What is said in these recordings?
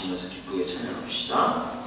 부르시면서 기쁘게 찬양합시다.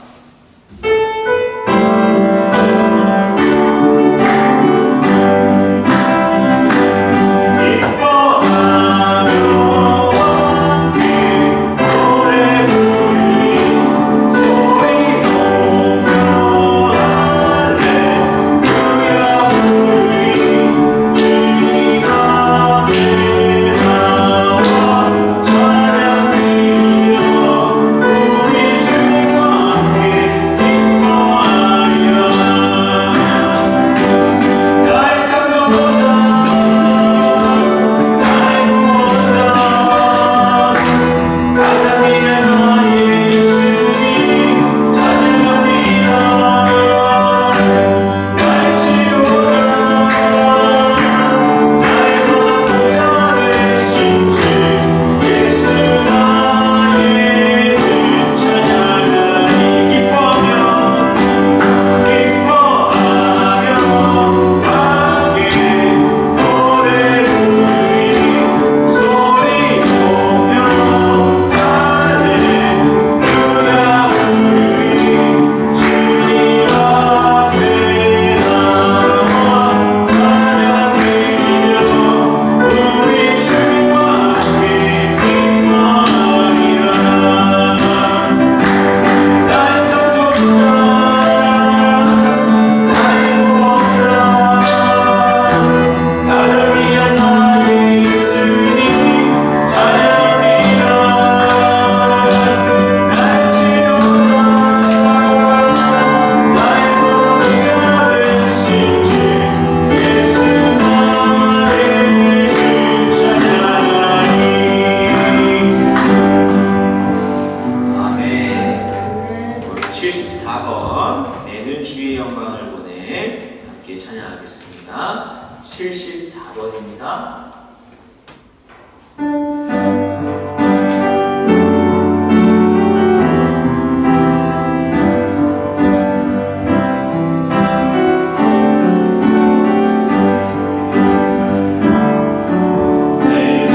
찬양하겠습니다. 74번입니다. 내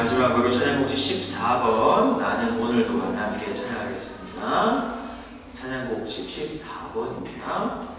마지막으로 찬양곡지 14번 나는 오늘도만 함께 찬양하겠습니다. 찬양곡지 14번입니다.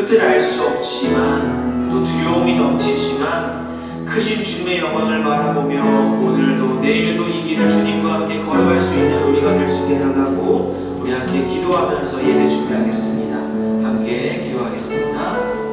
끝을 알 수 없지만 또 두려움이 넘치지만 크신 주님의 영광을 바라보며 오늘도 내일도 이 길을 주님과 함께 걸어갈 수 있는 우리가 될 수 있게 해달라고 우리 함께 기도하면서 예배 준비하겠습니다. 함께 기도하겠습니다.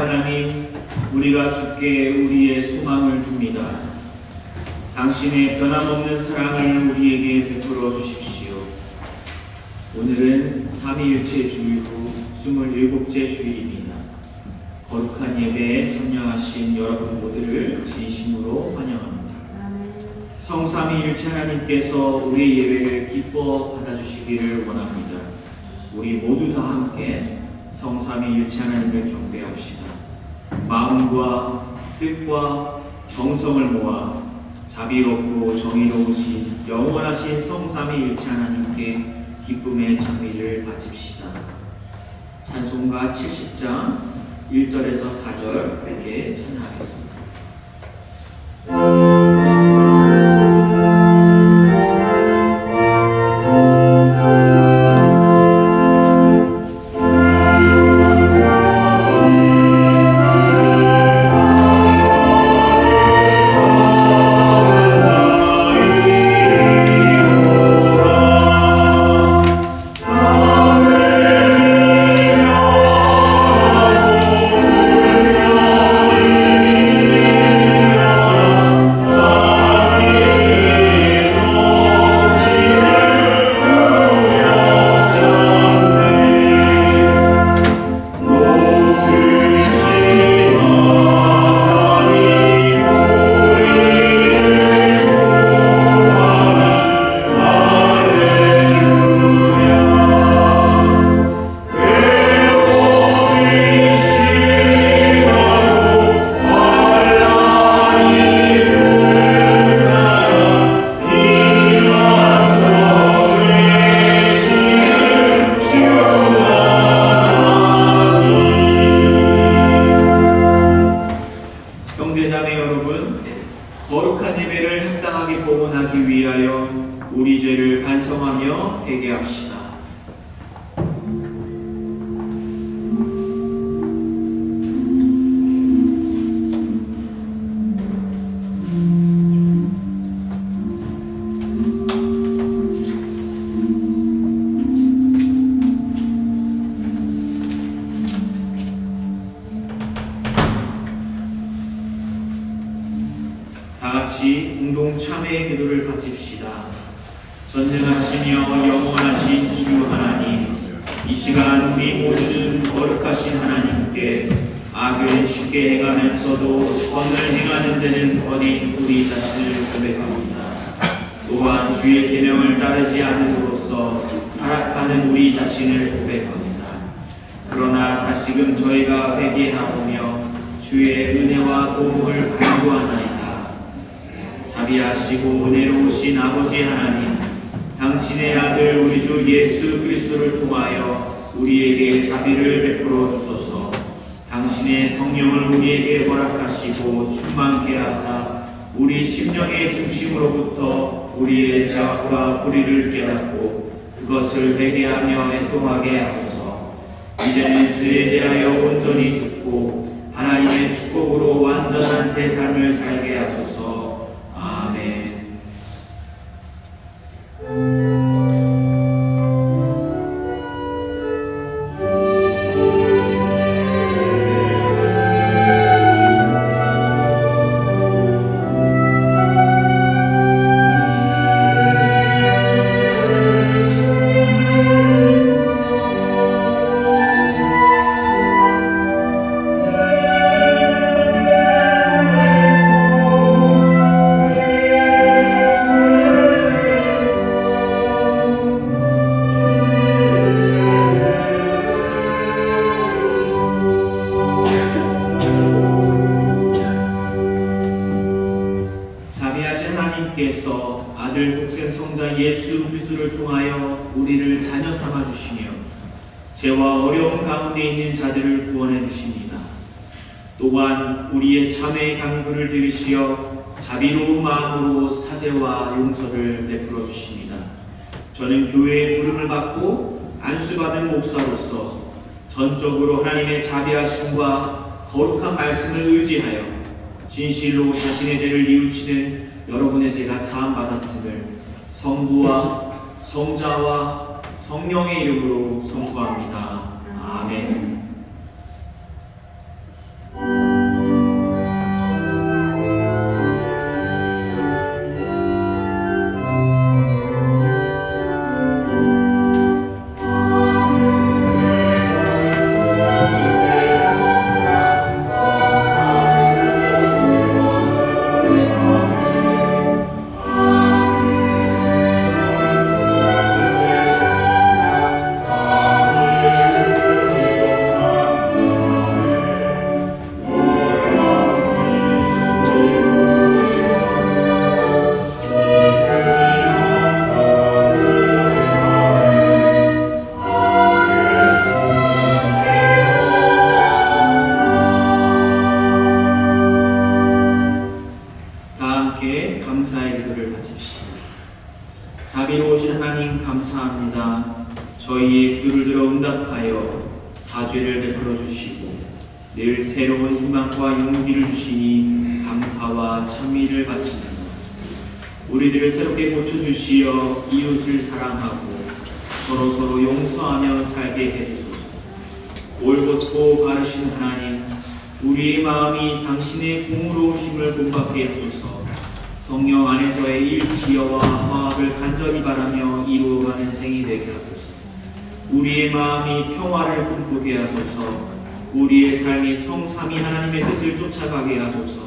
하나님, 우리가 주께 우리의 소망을 둡니다. 당신의 변함없는 사랑을 우리에게 베풀어 주십시오. 오늘은 삼위일체 주일 후 27째 주일입니다. 거룩한 예배에 참여하신 여러분 모두를 진심으로 환영합니다. 성삼위일체 하나님께서 우리 예배를 기뻐 받아주시기를 원합니다. 우리 모두 다 함께 성삼위일체 하나님을 경배합시다. 마음과 뜻과 정성을 모아 자비롭고 정의로우신 영원하신 성삼위일체 하나님께 기쁨의 찬미를 바칩시다. 찬송가 70장 1절에서 4절 함께 찬양하겠습니다. 다같이 공동 참회의 기도를 바칩시다. 전능하시며 영원하신 주 하나님, 이 시간 우리 모두는 거룩하신 하나님께 악을 쉽게 행하면서도 선을 행하는 데는 어린 우리 자신을 고백합니다. 또한 주의 계명을 따르지 않음으로써 타락하는 우리 자신을 고백합니다. 그러나 다시금 저희가 회개하오며 주의 은혜와 도움을 간구하나이다. 자비하시고 은혜로우신 아버지 하나님, 당신의 아들 우리 주 예수 그리스도를 통하여 우리에게 자비를 베풀어 주소서. 당신의 성령을 우리에게 허락하시고 충만케 하사 우리 심령의 중심으로부터 우리의 죄악과 불의를 깨닫고 그것을 회개하며 애통하게 하소서. 이제는 죄에 대하여 온전히 죽고 하나님의 축복으로 완전한 새 삶을 살게 하소서. 아멘. 아들 독생 성자 예수 그리스도를 통하여 우리를 자녀 삼아 주시며 죄와 어려움 가운데 있는 자들을 구원해 주십니다. 또한 우리의 참회의 강구를 들으시어 자비로운 마음으로 사죄와 용서를 베풀어 주십니다. 저는 교회의 부름을 받고 안수받은 목사로서 전적으로 하나님의 자비하심과 거룩한 말씀을 의지하여 진실로 자신의 죄를 뉘우치는 여러분의 죄가 사함받았음을 성부와 성자와 성령의 이름으로 선포합니다. 아멘. 사죄를 베풀어 주시고 늘 새로운 희망과 용기를 주시니 감사와 찬미를 바칩니다. 우리들을 새롭게 고쳐주시어 이웃을 사랑하고 서로 용서하며 살게 해주소서. 올곧고 바르신 하나님, 우리의 마음이 당신의 공의로우심을 본받게 하소서. 성령 안에서의 일치여와 화합을 간절히 바라며 이루어가는 생이 되게 하소서. 우리의 마음이 평화를 꿈꾸게 하소서. 우리의 삶이 성삼위 하나님의 뜻을 쫓아가게 하소서.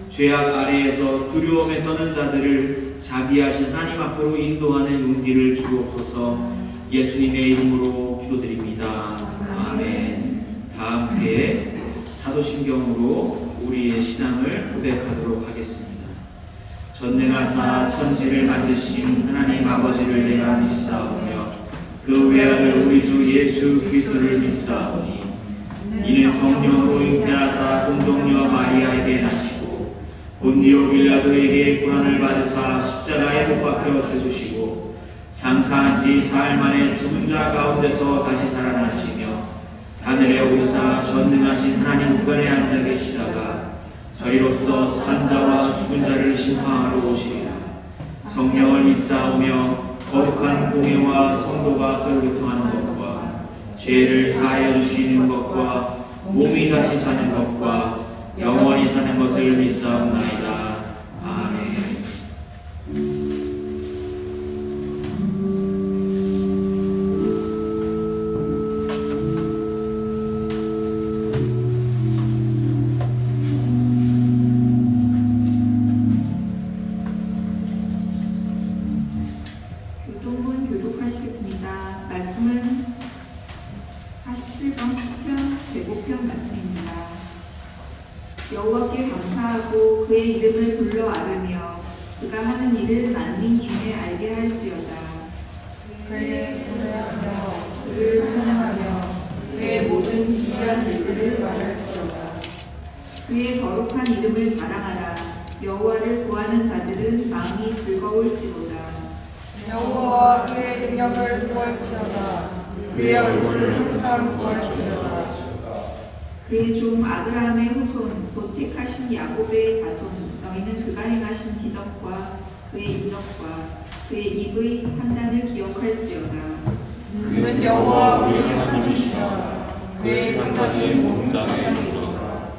죄악 아래에서 두려움에 떠는 자들을 자비하신 하나님 앞으로 인도하는 용기를 주옵소서. 예수님의 이름으로 기도드립니다. 아멘. 다 함께 사도신경으로 우리의 신앙을 고백하도록 하겠습니다. 전능하사 천지를 만드신 하나님 아버지를 내가 믿사오며 그 외아들 우리 주 예수 그리스도를 믿사오니 이는 성령으로 잉태하사 동정녀 마리아에게 나시고 본디오 빌라도에게 고난을 받으사 십자가에 못 박혀 죽으시고 장사한 지 사흘 만에 죽은 자 가운데서 다시 살아나시며 하늘에 오르사 전능하신 하나님 우편에 앉아 계시다가 저리로서 산 자와 죽은 자를 심판하러 오시리라. 성령을 믿사오며 거룩한 공예와 성도가 서로 교통하는 것과 죄를 사하여 주시는 것과 몸이 다시 사는 것과 영원히 사는 것을 믿사옵나이다. 아멘. 교동문 교독하시겠습니다. 말씀은 47번 시편 105편 말씀입니다. 여호와께 감사하고 그의 이름을 불러 아르며 그가 하는 일을 만민 중에 알게 할지어다. 그의 노래하며 그를 찬양하며 그의 모든 기이한 일들을 말할지어다. 그의 거룩한 이름을 자랑하라. 여호와를 구하는 자들은 마음이 즐거울지로다. 여호와와 그의 능력을 구할지어다. 그의 얼굴을 항상 구할지어다. 그의 종 아브라함의 후손 곧 택하신 야곱의 자손 너희는 그가 행하신 기적과 그의 이적과 그의 입의 판단을 기억할지어다. 그는 여호와 우리 하나님이시라. 그의 판단이 온 땅에 이르리라.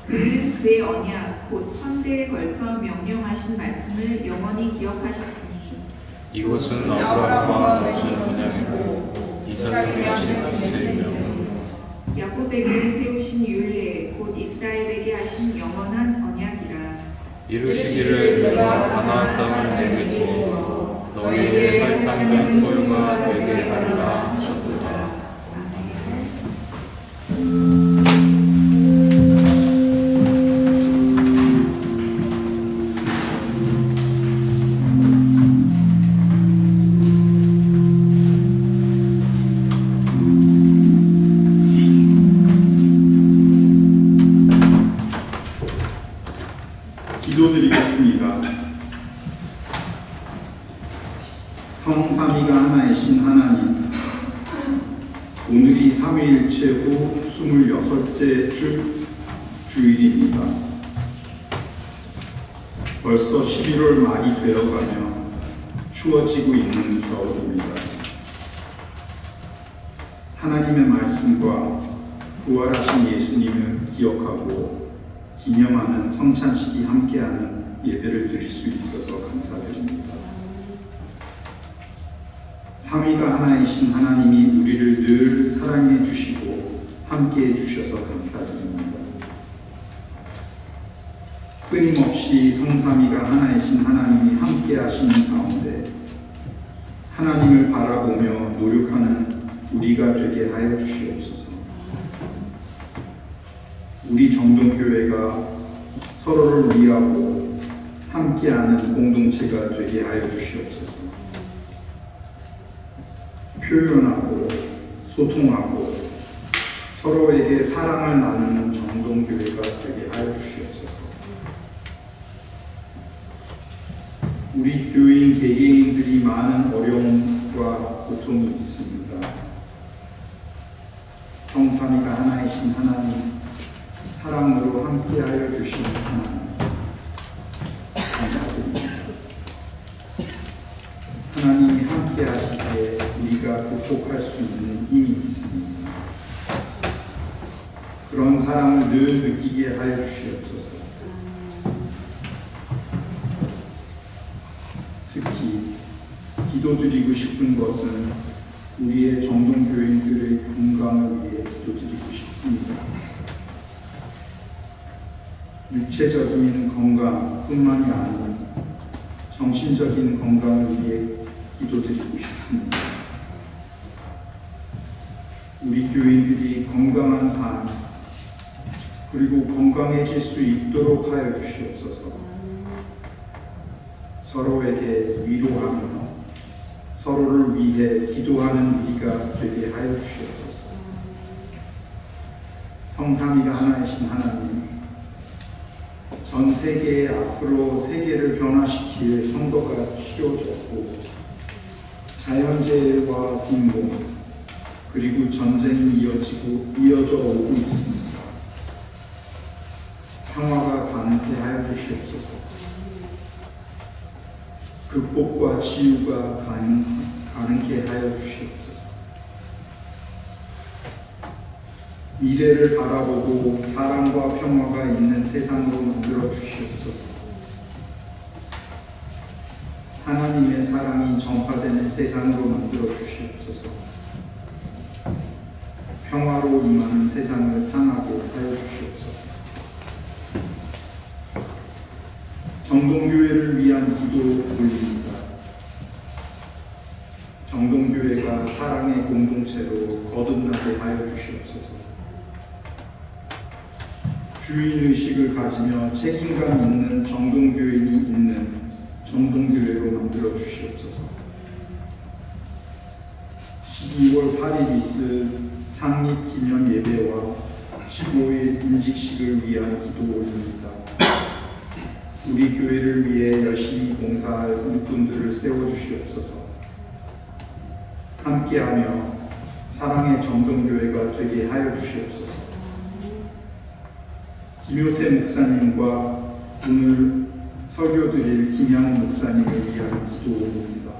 그는 그의 언약 곧 천대에 걸쳐 명령하신 말씀을 영원히 기억하셨으니 이곳은 아브라함과 맺은 언약이고 이삭에게 하신 공세이며 야곱에게 세우신 율례 곧 이스라엘에게 하신 영원한 언약이라. 이루시기를 내가 가나안 땅을 내게 주시고 너희에게 할 땅은 소유가 되게 하리라 하셨도다. 기도드리겠습니다. 성삼위가 하나이신 하나님, 오늘이 삼위일체 후 26째 주일입니다. 벌써 11월 말이 되어가며 추워지고 있는 겨울입니다. 하나님의 말씀과 부활하신 예수님을 기억하고 기념하는 성찬식이 함께하는 예배를 드릴 수 있어서 감사드립니다. 삼위가 하나이신 하나님이 우리를 늘 사랑해 주시고 함께해 주셔서 감사드립니다. 끊임없이 성삼위가 하나이신 하나님이 함께 하시는 가운데 하나님을 바라보며 노력하는 우리가 되게 하여 주시옵소서. 우리 정동교회가 서로를 위하고 함께하는 공동체가 되게 하여 주시옵소서. 표현하고 소통하고 서로에게 사랑을 나누는 정동교회가 되게 하여 주시옵소서. 우리 교인 개개인들이 많은 어려움과 고통이 있습니다. 성삼위가 하나이신 하나님, 사랑으로 함께하여 주신 하나님, 감사드립니다. 하나님이 함께하시기에 우리가 극복할 수 있는 힘이 있습니다. 그런 사랑을 늘 느끼게 하여 주시옵소서. 특히 기도드리고 싶은 것은 우리의 정동교인들의 건강을 위해 기도드리고 싶습니다. 육체적인 건강뿐만이 아닌 정신적인 건강을 위해 기도드리고 싶습니다. 우리 교인들이 건강한 삶, 그리고 건강해질 수 있도록 하여 주시옵소서. 서로에게 위로하며 서로를 위해 기도하는 우리가 되게 하여 주시옵소서. 성삼위가 하나이신 하나님, 전 세계에 앞으로 세계를 변화시킬 선거가 치러졌고 자연재해와 빈곤 그리고 전쟁이 이어져 오고 있습니다. 평화가 가능케 하여 주시옵소서. 극복과 치유가 가능케 하여 주시옵소서. 미래를 바라보고 사랑과 평화가 있는 세상으로 만들어 주시옵소서. 하나님의 사랑이 전파되는 세상으로 만들어 주시옵소서. 평화로 임하는 세상을 향하게 하여 주시옵소서. 정동교회를 위한 기도 올립니다. 정동교회가 사랑의 공동체로 거듭나게 하여 주시옵소서. 주인의식을 가지며 책임감 있는 정동교인이 있는 정동교회로 만들어 주시옵소서. 12월 8일 있을 창립 기념 예배와 15일 인직식을 위한 기도 올립니다. 우리 교회를 위해 열심히 봉사할 일꾼들을 세워주시옵소서. 함께하며 사랑의 정동교회가 되게 하여 주시옵소서. 김효태 목사님과 오늘 설교드릴 김양훈 목사님을 위한 기도 올립니다.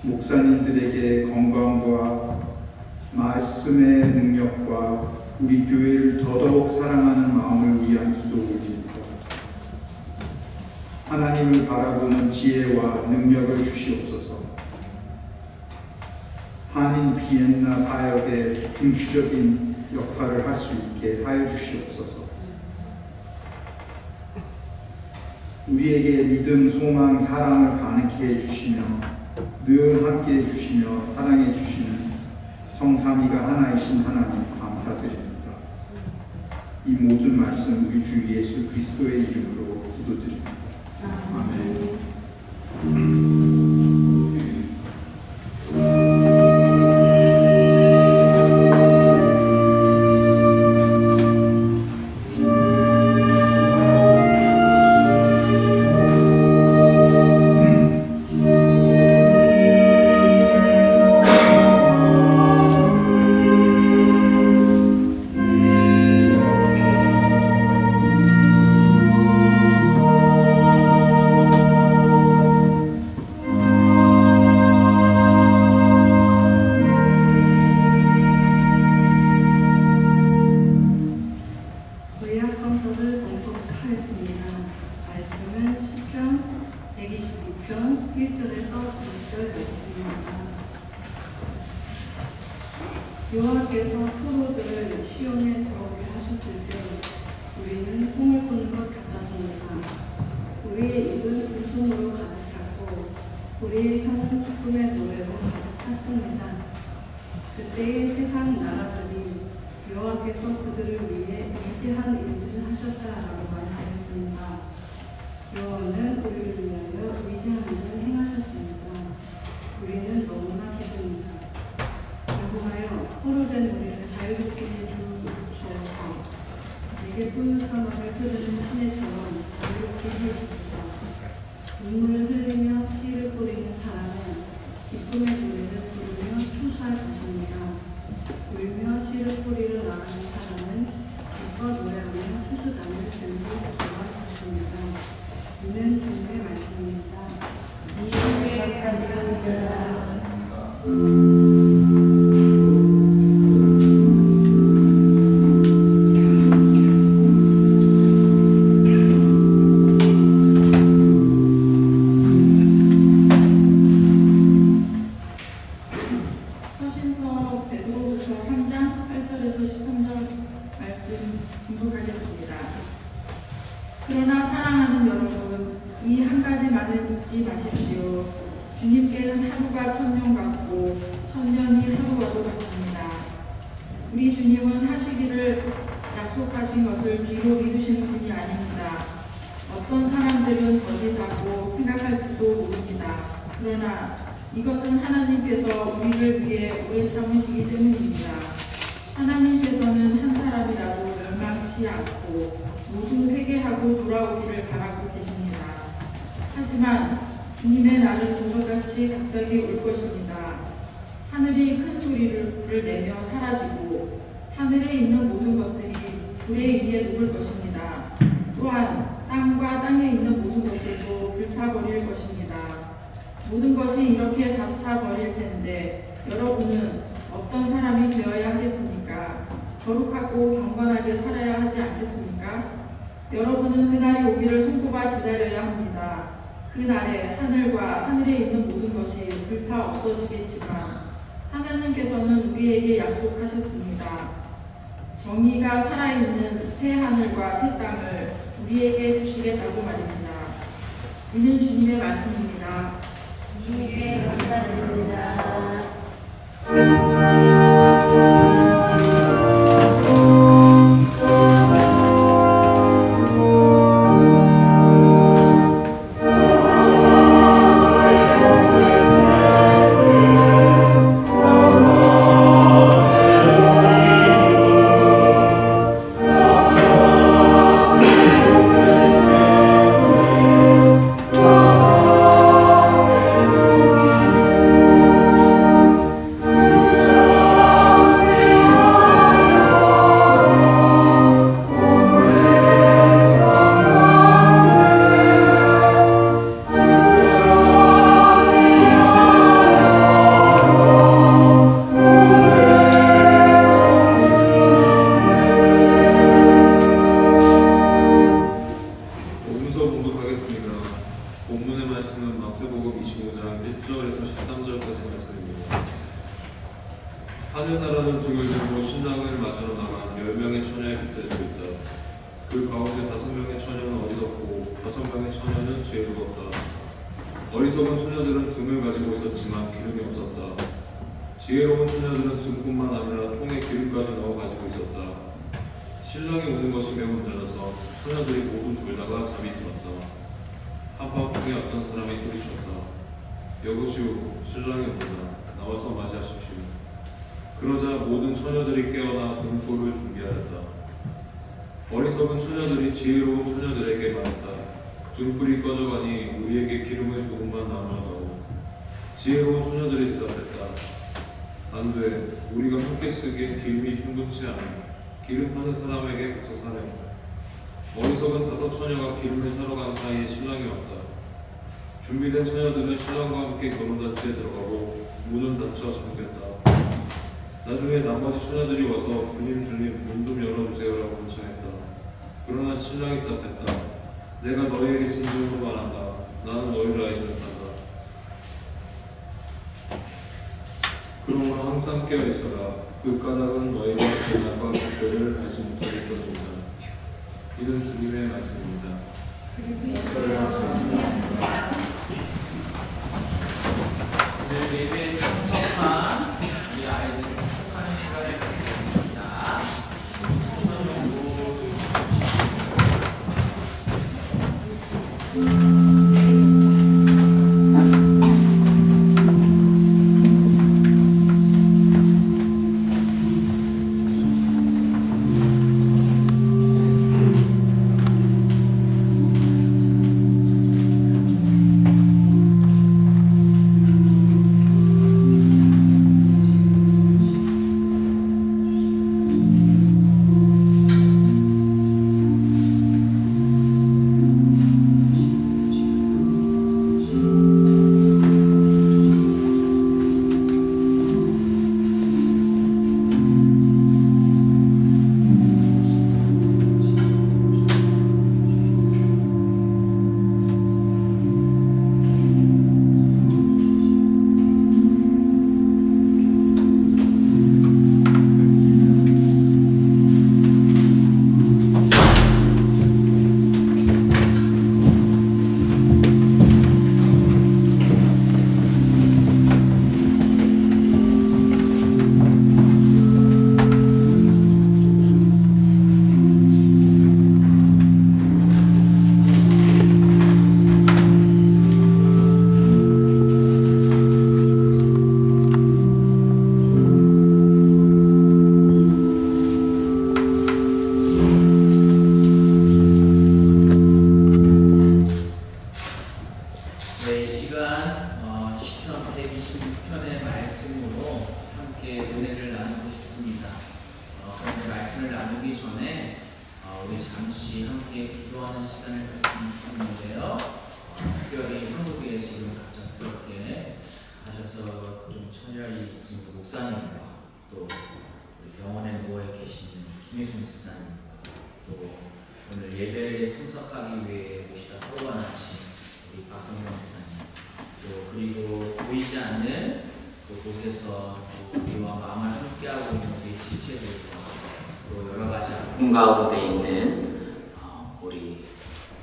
목사님들에게 건강과 말씀의 능력과 우리 교회를 더더욱 사랑하는 마음을 위한 기도 올립니다. 하나님을 바라보는 지혜와 능력을 주시옵소서. 한인 비엔나 사역의 중추적인 역할을 할 수 있게 하여 주시옵소서. 우리에게 믿음, 소망, 사랑을 가능케 해주시며 늘 함께 해주시며 사랑해 주시는 성삼위가 하나이신 하나님 감사드립니다. 이 모든 말씀 우리 주 예수 그리스도의 이름으로 기도드립니다. 아멘. 여호와께서 포로들을 시온에 들어오게 하셨을 때 우리는 꿈을 꾸는 것 같았습니다. 우리의 입은 웃음으로 가득 찼고 우리의 혀는 기쁨의 노래로 가득 찼습니다. 그때의 세상 나라들이 여호와께서 그들을 위해 위대한 일들을 하셨다라고 말하였습니다. 여호와는 우리를 위하여 위대한 일을 행하셨습니다. 우리는 너무나 기쁩니다. 여호와여, 포로된 우리를 자유롭게 해주옵소서. 내게 포유사막을 흐르는 시내처럼 자유롭게 해주소서. 눈물을 흘리며 씨를 뿌리는 사람은 기쁨의 노래를 부르며 추수할 것입니다. 울며 주님께는 하루가 천년 같고 천년이 하루와도 같습니다. 우리 주님은 하시기를 약속하신 것을 뒤로 미루시는 분이 아닙니다. 어떤 사람들은 거짓하고 생각할지도 모릅니다. 그러나 이것은 하나님께서 우리를 위해 오래 참으시기 때문입니다. 하나님께서는 한 사람이라도 멸망치 않고 모두 회개하고 돌아오기를 바라고 계십니다. 하지만 주님의 날은 도적같이 갑자기 올 것입니다. 하늘이 큰 소리를 내며 사라지고 하늘에 있는 모든 것들이 불의 위에 녹을 것입니다. 또한 땅과 땅에 있는 모든 것들도 불타버릴 것입니다. 모든 것이 이렇게 다 타버릴 텐데 여러분은 어떤 사람이 되어야 하겠습니까? 거룩하고 경건하게 살아야 하지 않겠습니까? 여러분은 그날이 오기를 손꼽아 기다려야 합니다. 그날에 하늘과 하늘에 있는 모든 것이 불타 없어지겠지만 하나님께서는 우리에게 약속하셨습니다. 정의가 살아있는 새 하늘과 새 땅을 우리에게 주시겠다고 말입니다. 이는 주님의 말씀입니다. 주님께 감사드립니다. 하늘나라는 등을 들고 신랑을 맞으러 나간 10명의 처녀에 빗댈 수 있다. 그 가운데 5명의 처녀는 어리석고 5명의 처녀는 지혜로웠다. 어리석은 처녀들은 등을 가지고 있었지만 기름이 없었다. 지혜로운 처녀들은 등뿐만 아니라 통에 기름까지 넣어 가지고 있었다. 신랑이 오는 것이 매우 늦어져서 처녀들이 모두 졸다가 잠이 들었다. 하박 중에 어떤 사람이 소리쳤다. 여보시오, 신랑이 온다. 나와서 맞이하십시오. 그러자 모든 처녀들이 깨어나 등불을 준비하였다. 어리석은 처녀들이 지혜로운 처녀들에게 말했다. 등불이 꺼져가니 우리에게 기름의 조금만 남아다오. 지혜로운 처녀들이 대답했다. 안 돼. 우리가 함께 쓰기엔 기름이 충분치 않아. 기름 파는 사람에게 가서 사려. 어리석은 5 처녀가 기름을 사러 간 사이에 신랑이 왔다. 준비된 처녀들은 신랑과 함께 결혼잔치에 들어가고 문은 닫혀 잠겼다. 나중에 나머지 처녀들이 와서 주님 문 좀 열어주세요라고 요청했다. 그러나 신랑이 대답했다. 내가 너희에게 진정으로 말한다. 나는 너희를 알지 못한다. 그러므로 항상 깨어있어라. 그 까닭은 너희가 그날과 그때를 알지 못하기 때문이다. 이는 주님의 말씀입니다. 오늘 예배 참석한 우리 아이들 축복하는 시간을 갖겠습니다. 5천 정도 나누기 전에 우리 잠시 함께 기도하는 시간을 가졌으면 좋겠는데요. 특별히 한국에 지금 갑작스럽게 가셔서 좀 천일이 있으신 목사님과 또 병원에 누워 계시는 김희순 지사님과 또 오늘 예배에 참석하기 위해 오시다 사고가 나신 우리 박성명 지사님, 또 그리고 보이지 않는 그곳에서 우리와 마음을 함께하고 있는 우리 지체들과 또 여러 가지 아픔 가운데 있는 우리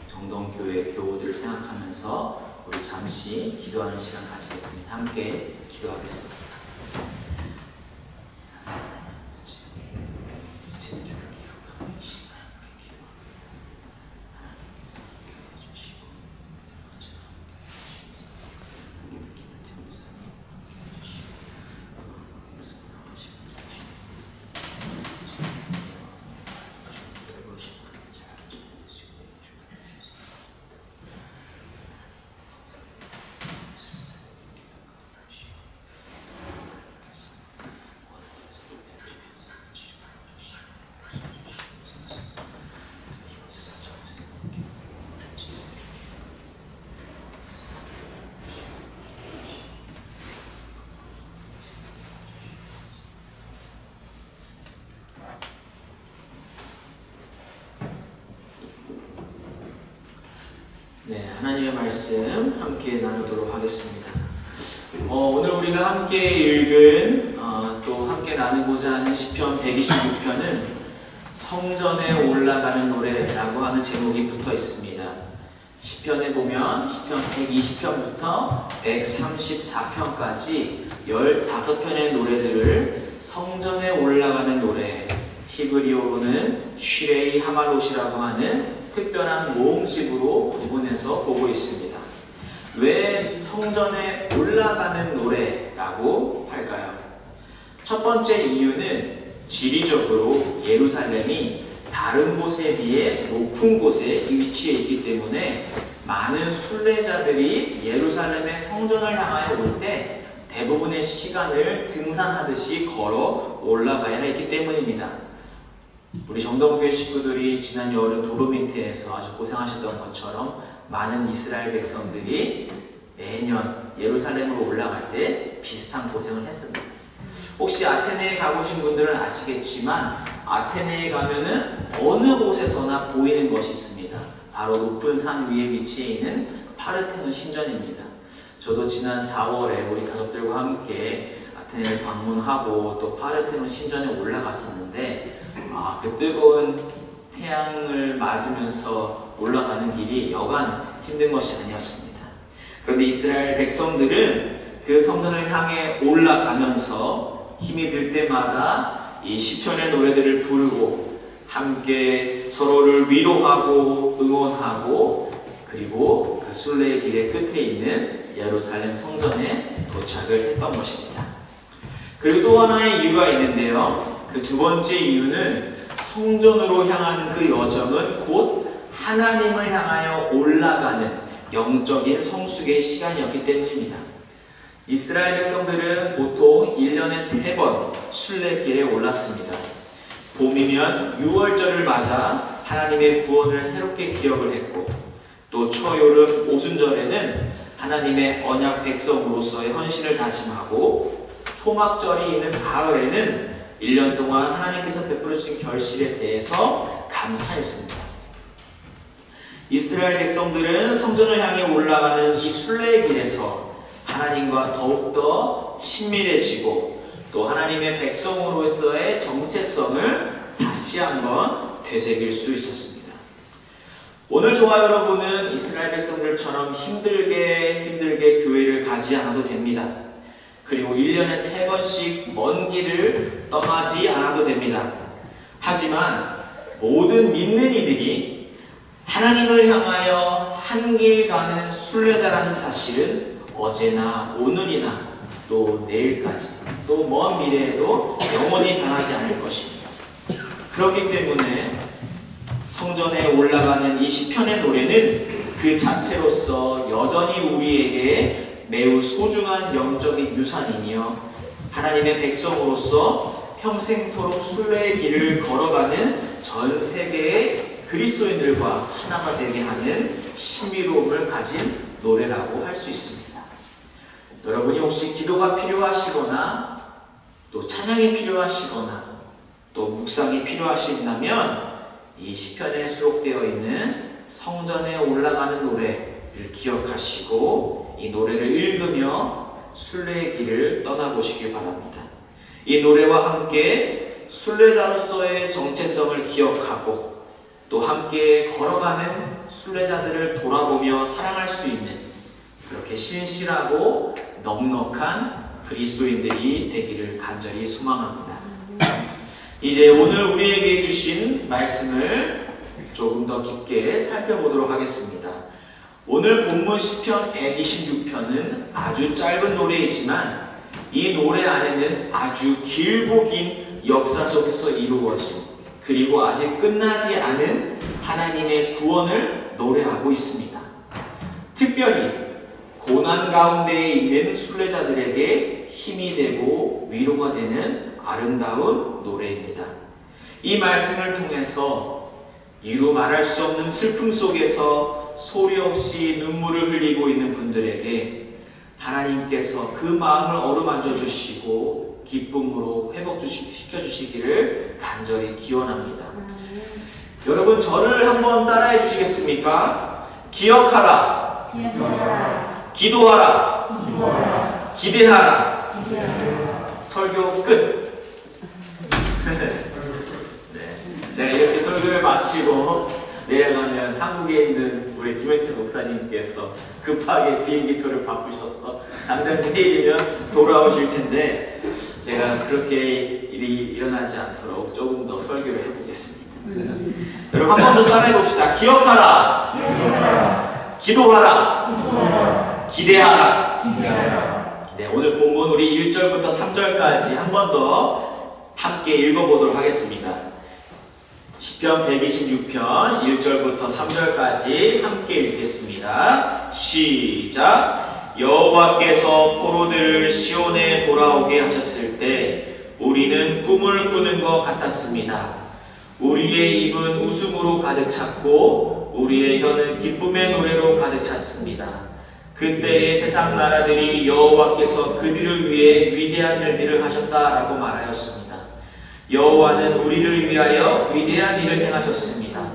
정동교회 교우들을 생각하면서 우리 잠시 기도하는 시간 가지겠습니다. 함께 기도하겠습니다. 네, 하나님의 말씀 함께 나누도록 하겠습니다. 오늘 우리가 함께 읽은 또 함께 나누고자 하는 시편 126편은 성전에 올라가는 노래라고 하는 제목이 붙어 있습니다. 시편에 보면 시편 120편부터 134편까지 15편의 노래들을 성전에 올라가는 노래, 히브리어로는 쉬레이 하말롯이라고 하는 특별한 모음집으로 구분해서 보고 있습니다. 왜 성전에 올라가는 노래라고 할까요? 첫 번째 이유는 지리적으로 예루살렘이 다른 곳에 비해 높은 곳에 위치해 있기 때문에 많은 순례자들이 예루살렘의 성전을 향하여 올 때 대부분의 시간을 등산하듯이 걸어 올라가야 했기 때문입니다. 우리 정동교회 식구들이 지난 여름 도로미트에서 아주 고생하셨던 것처럼 많은 이스라엘 백성들이 매년 예루살렘으로 올라갈 때 비슷한 고생을 했습니다. 혹시 아테네에 가보신 분들은 아시겠지만 아테네에 가면은 어느 곳에서나 보이는 것이 있습니다. 바로 높은 산 위에 위치해 있는 파르테논 신전입니다. 저도 지난 4월에 우리 가족들과 함께 아테네를 방문하고 또 파르테논 신전에 올라갔었는데 그 뜨거운 태양을 맞으면서 올라가는 길이 여간 힘든 것이 아니었습니다. 그런데 이스라엘 백성들은 그 성전을 향해 올라가면서 힘이 들 때마다 이 시편의 노래들을 부르고 함께 서로를 위로하고 응원하고 그리고 그 순례의 길의 끝에 있는 예루살렘 성전에 도착을 했던 것입니다. 그리고 또 하나의 이유가 있는데요. 그 두 번째 이유는 성전으로 향하는 그 여정은 곧 하나님을 향하여 올라가는 영적인 성숙의 시간이었기 때문입니다. 이스라엘 백성들은 보통 1년에 3번 순례길에 올랐습니다. 봄이면 유월절을 맞아 하나님의 구원을 새롭게 기억을 했고 또 초여름 오순절에는 하나님의 언약 백성으로서의 헌신을 다짐하고 초막절이 있는 가을에는 1년 동안 하나님께서 베풀어 주신 결실에 대해서 감사했습니다. 이스라엘 백성들은 성전을 향해 올라가는 이 순례의 길에서 하나님과 더욱더 친밀해지고 또 하나님의 백성으로서의 정체성을 다시 한번 되새길 수 있었습니다. 오늘 저와 여러분은 이스라엘 백성들처럼 힘들게 교회를 가지 않아도 됩니다. 그리고 1년에 3번씩 먼 길을 떠나지 않아도 됩니다. 하지만 모든 믿는 이들이 하나님을 향하여 한 길 가는 순례자라는 사실은 어제나 오늘이나 또 내일까지 또 먼 미래에도 영원히 변하지 않을 것입니다. 그렇기 때문에 성전에 올라가는 이 시편의 노래는 그 자체로서 여전히 우리에게 매우 소중한 영적인 유산이며 하나님의 백성으로서 평생토록 순례의 길을 걸어가는 전 세계의 그리스도인들과 하나가 되게 하는 신비로움을 가진 노래라고 할 수 있습니다. 여러분이 혹시 기도가 필요하시거나 또 찬양이 필요하시거나 또 묵상이 필요하신다면 이 시편에 수록되어 있는 성전에 올라가는 노래를 기억하시고 이 노래를 읽으며 순례의 길을 떠나보시길 바랍니다. 이 노래와 함께 순례자로서의 정체성을 기억하고 또 함께 걸어가는 순례자들을 돌아보며 사랑할 수 있는 그렇게 신실하고 넉넉한 그리스도인들이 되기를 간절히 소망합니다. 이제 오늘 우리에게 주신 말씀을 조금 더 깊게 살펴보도록 하겠습니다. 오늘 본문 시편 126편은 아주 짧은 노래이지만 이 노래 안에는 아주 길고 긴 역사 속에서 이루어진 그리고 아직 끝나지 않은 하나님의 구원을 노래하고 있습니다. 특별히 고난 가운데에 있는 순례자들에게 힘이 되고 위로가 되는 아름다운 노래입니다. 이 말씀을 통해서 이루 말할 수 없는 슬픔 속에서 소리 없이 눈물을 흘리고 있는 분들에게 하나님께서 그 마음을 어루만져 주시고 기쁨으로 회복시켜 주시기를 간절히 기원합니다. 여러분 저를 한번 따라해 주시겠습니까? 기억하라, 기도하라, 기대하라. 설교 끝. 네. 제가 이렇게 설교를 마치고 내려가면 한국에 있는 우리 김현태 목사님께서 급하게 비행기표를 바꾸셔서 당장 내일이면 돌아오실 텐데 제가 그렇게 일이 일어나지 않도록 조금 더 설교를 해보겠습니다. 여러분 한 번 더 따라해 봅시다. 기억하라, 기도하라, 기대하라. 네, 오늘 본문 우리 1절부터 3절까지 한 번 더 함께 읽어보도록 하겠습니다. 시편 126편 1절부터 3절까지 함께 읽겠습니다. 시작. 여호와께서 포로들을 시온에 돌아오게 하셨을 때 우리는 꿈을 꾸는 것 같았습니다. 우리의 입은 웃음으로 가득 찼고 우리의 혀는 기쁨의 노래로 가득 찼습니다. 그때의 세상 나라들이 여호와께서 그들을 위해 위대한 일들을 하셨다라고 말하였습니다. 여호와는 우리를 위하여 위대한 일을 행하셨습니다.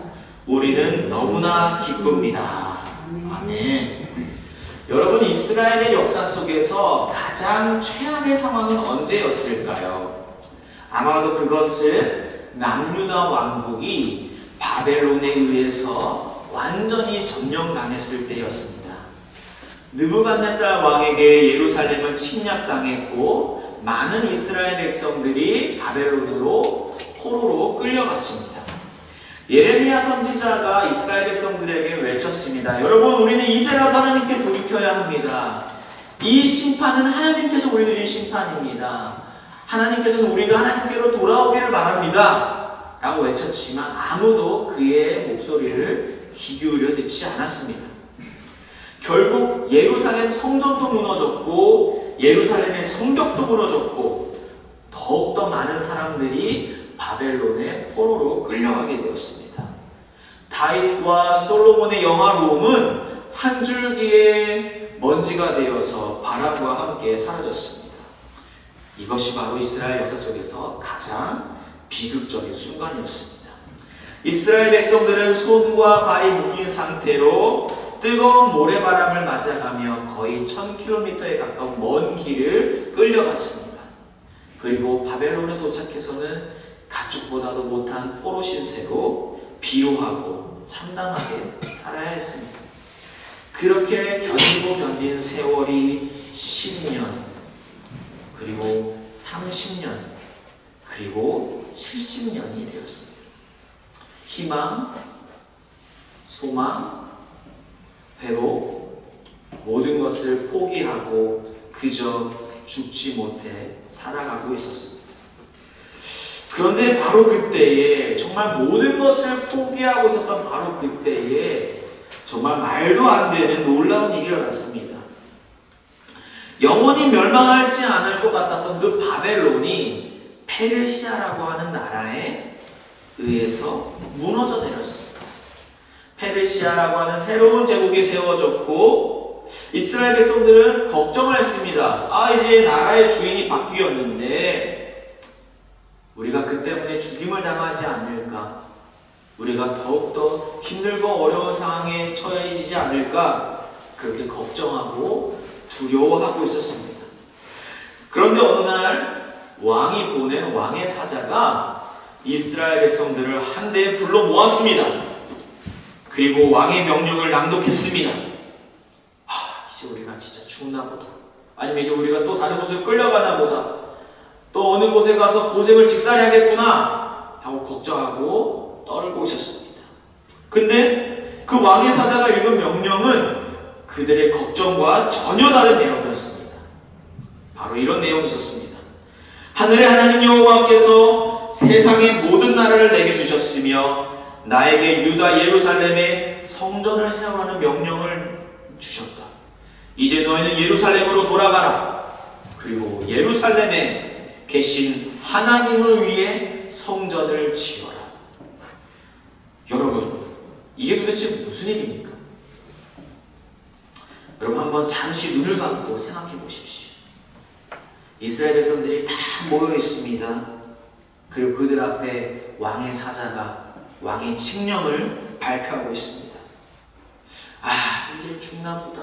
우리는 너무나 기쁩니다. 아멘. 여러분 이스라엘의 역사 속에서 가장 최악의 상황은 언제였을까요? 아마도 그것은 남유다 왕국이 바벨론에 의해서 완전히 점령당했을 때였습니다. 느부갓네살 왕에게 예루살렘은 침략당했고 많은 이스라엘 백성들이 바벨론으로 포로로 끌려갔습니다. 예레미야 선지자가 이스라엘 백성들에게 외쳤습니다. 여러분 우리는 이제라도 하나님께 돌이켜야 합니다. 이 심판은 하나님께서 우리 주신 심판입니다. 하나님께서는 우리가 하나님께로 돌아오기를 바랍니다. 라고 외쳤지만 아무도 그의 목소리를 귀 기울여 듣지 않았습니다. 결국 예루살렘 성전도 무너졌고 예루살렘의 성벽도 무너졌고 더욱더 많은 사람들이 바벨론의 포로로 끌려가게 되었습니다. 다윗과 솔로몬의 영화로움은 한 줄기의 먼지가 되어서 바람과 함께 사라졌습니다. 이것이 바로 이스라엘 역사 속에서 가장 비극적인 순간이었습니다. 이스라엘 백성들은 손과 발이 묶인 상태로 뜨거운 모래바람을 맞아가며 거의 1000km에 가까운 먼 길을 끌려갔습니다. 그리고 바벨론에 도착해서는 가축보다도 못한 포로 신세로 비호하고 참담하게 살아야 했습니다. 그렇게 견디고 견딘 세월이 10년, 그리고 30년, 그리고 70년이 되었습니다. 희망, 소망, 회복, 모든 것을 포기하고 그저 죽지 못해 살아가고 있었습니다. 그런데 바로 그때에 정말 모든 것을 포기하고 있었던 바로 그때에 정말 말도 안 되는 놀라운 일이 일어났습니다. 영원히 멸망하지 않을 것 같았던 그 바벨론이 페르시아라고 하는 나라에 의해서 무너져 내렸습니다. 페르시아라고 하는 새로운 제국이 세워졌고 이스라엘 백성들은 걱정을 했습니다. 이제 나라의 주인이 바뀌었는데 우리가 그 때문에 죽임을 당하지 않을까? 우리가 더욱더 힘들고 어려운 상황에 처해지지 않을까? 그렇게 걱정하고 두려워하고 있었습니다. 그런데 어느 날 왕이 보낸 왕의 사자가 이스라엘 백성들을 한데 불러 모았습니다. 그리고 왕의 명령을 낭독했습니다. 이제 우리가 진짜 죽나 보다. 아니면 이제 우리가 또 다른 곳을 끌려가나 보다. 또 어느 곳에 가서 고생을 직살해 하겠구나 하고 걱정하고 떨고 있었습니다. 근데 그 왕의 사자가 읽은 명령은 그들의 걱정과 전혀 다른 내용이었습니다. 바로 이런 내용이 있었습니다. 하늘의 하나님 여호와께서 세상의 모든 나라를 내게 주셨으며 나에게 유다 예루살렘에 성전을 세우라는 명령을 주셨다. 이제 너희는 예루살렘으로 돌아가라. 그리고 예루살렘에 계신 하나님을 위해 성전을 지어라. 여러분, 이게 도대체 무슨 일입니까? 여러분 한번 잠시 눈을 감고 생각해 보십시오. 이스라엘 백성들이 다 모여 있습니다. 그리고 그들 앞에 왕의 사자가 왕의 칙령을 발표하고 있습니다. 이제 죽나 보다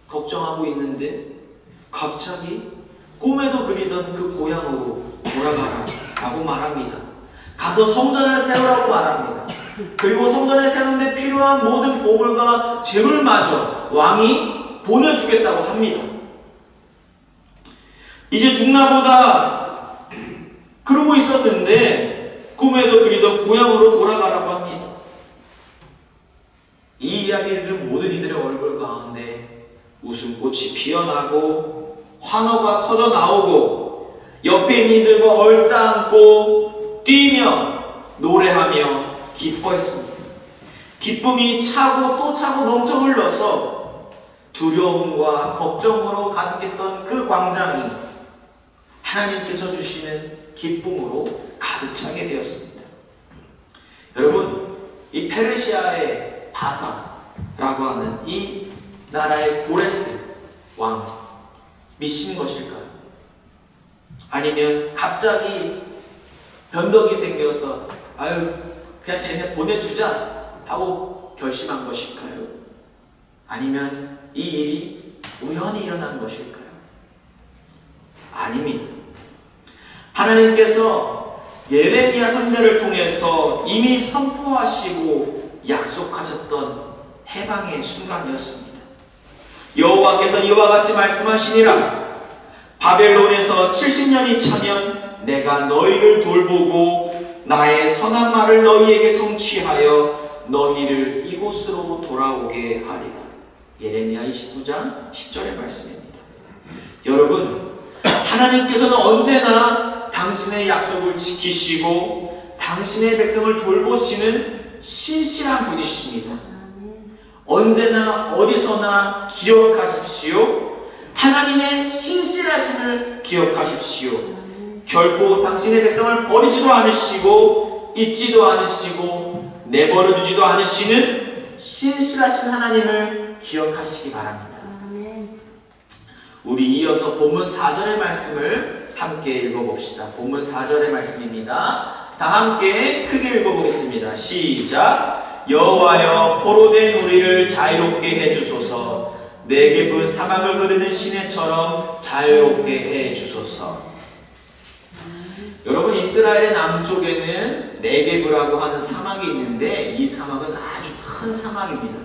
걱정하고 있는데 갑자기 꿈에도 그리던 그 고향으로 돌아가라 라고 말합니다. 가서 성전을 세우라고 말합니다. 그리고 성전을 세우는데 필요한 모든 보물과 재물마저 왕이 보내주겠다고 합니다. 이제 죽나보다 그러고 있었는데 꿈에도 그리던 고향으로 돌아가라고 합니다. 이 이야기를 들은 모든 이들의 얼굴 가운데 웃음꽃이 피어나고 환호가 터져 나오고 옆에 있는 이들과 얼싸안고 뛰며 노래하며 기뻐했습니다. 기쁨이 차고 또 차고 넘쳐 흘러서 두려움과 걱정으로 가득했던 그 광장이 하나님께서 주시는 기쁨으로 가득 차게 되었습니다. 여러분, 이 페르시아의 바사라고 하는 이 나라의 고레스 왕 미친 것일까요? 아니면 갑자기 변덕이 생겨서 그냥 쟤네 보내주자 하고 결심한 것일까요? 아니면 이 일이 우연히 일어난 것일까요? 아닙니다. 하나님께서 예레미야 선지자를 통해서 이미 선포하시고 약속하셨던 해방의 순간이었습니다. 여호와께서 이와 같이 말씀하시니라. 바벨론에서 70년이 차면 내가 너희를 돌보고 나의 선한 말을 너희에게 성취하여 너희를 이곳으로 돌아오게 하리라. 예레미야 29장 10절의 말씀입니다. 여러분, 하나님께서는 언제나 당신의 약속을 지키시고 당신의 백성을 돌보시는 신실한 분이십니다. 언제나 어디서나 기억하십시오. 하나님의 신실하심을 기억하십시오. 결코 당신의 백성을 버리지도 않으시고 잊지도 않으시고 내버려 두지도 않으시는 신실하신 하나님을 기억하시기 바랍니다. 우리 이어서 본문 4절의 말씀을 함께 읽어봅시다. 본문 4절의 말씀입니다. 다 함께 크게 읽어보겠습니다. 시작. 여호와여, 포로된 우리를 자유롭게 해주소서. 네게브 사막을 흐르는 시내처럼 자유롭게 해주소서. 여러분, 이스라엘의 남쪽에는 네게브라고 하는 사막이 있는데 이 사막은 아주 큰 사막입니다.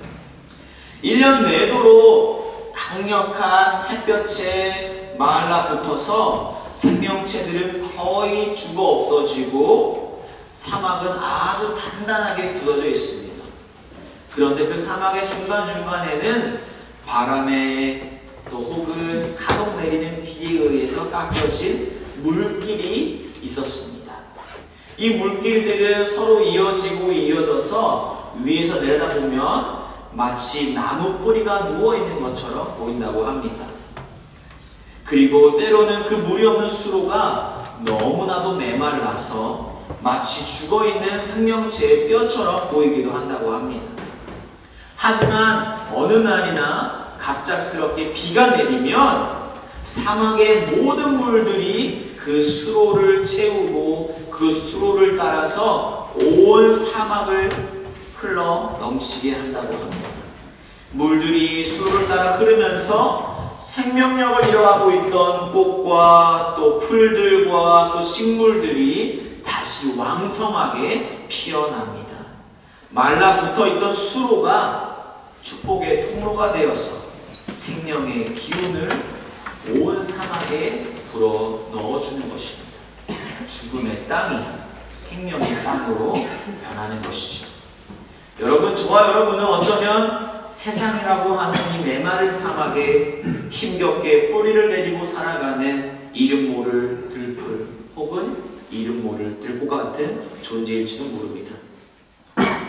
1년 내도록 강력한 햇볕에 말라붙어서 생명체들은 거의 죽어 없어지고 사막은 아주 단단하게 굳어져 있습니다. 그런데 그 사막의 중간중간에는 바람에 또 혹은 가동 내리는 비에 의해서 깎여진 물길이 있었습니다. 이 물길들은 서로 이어져서 위에서 내려다보면 마치 나무 뿌리가 누워있는 것처럼 보인다고 합니다. 그리고 때로는 그 물이 없는 수로가 너무나도 메말라서 마치 죽어있는 생명체의 뼈처럼 보이기도 한다고 합니다. 하지만 어느 날이나 갑작스럽게 비가 내리면 사막의 모든 물들이 그 수로를 채우고 그 수로를 따라서 온 사막을 흘러 넘치게 한다고 합니다. 물들이 수로를 따라 흐르면서 생명력을 잃어가고 있던 꽃과 또 풀들과 또 식물들이 다시 왕성하게 피어납니다. 말라붙어 있던 수로가 축복의 통로가 되어서 생명의 기운을 온 사막에 불어 넣어주는 것입니다. 죽음의 땅이 생명의 땅으로 변하는 것이죠. 여러분, 저와 여러분은 어쩌면 세상이라고 하는 이 메마른 사막에 힘겹게 뿌리를 내리고 살아가는 이름 모를 들풀 혹은 이름 모를 들꽃 같은 존재일지도 모릅니다.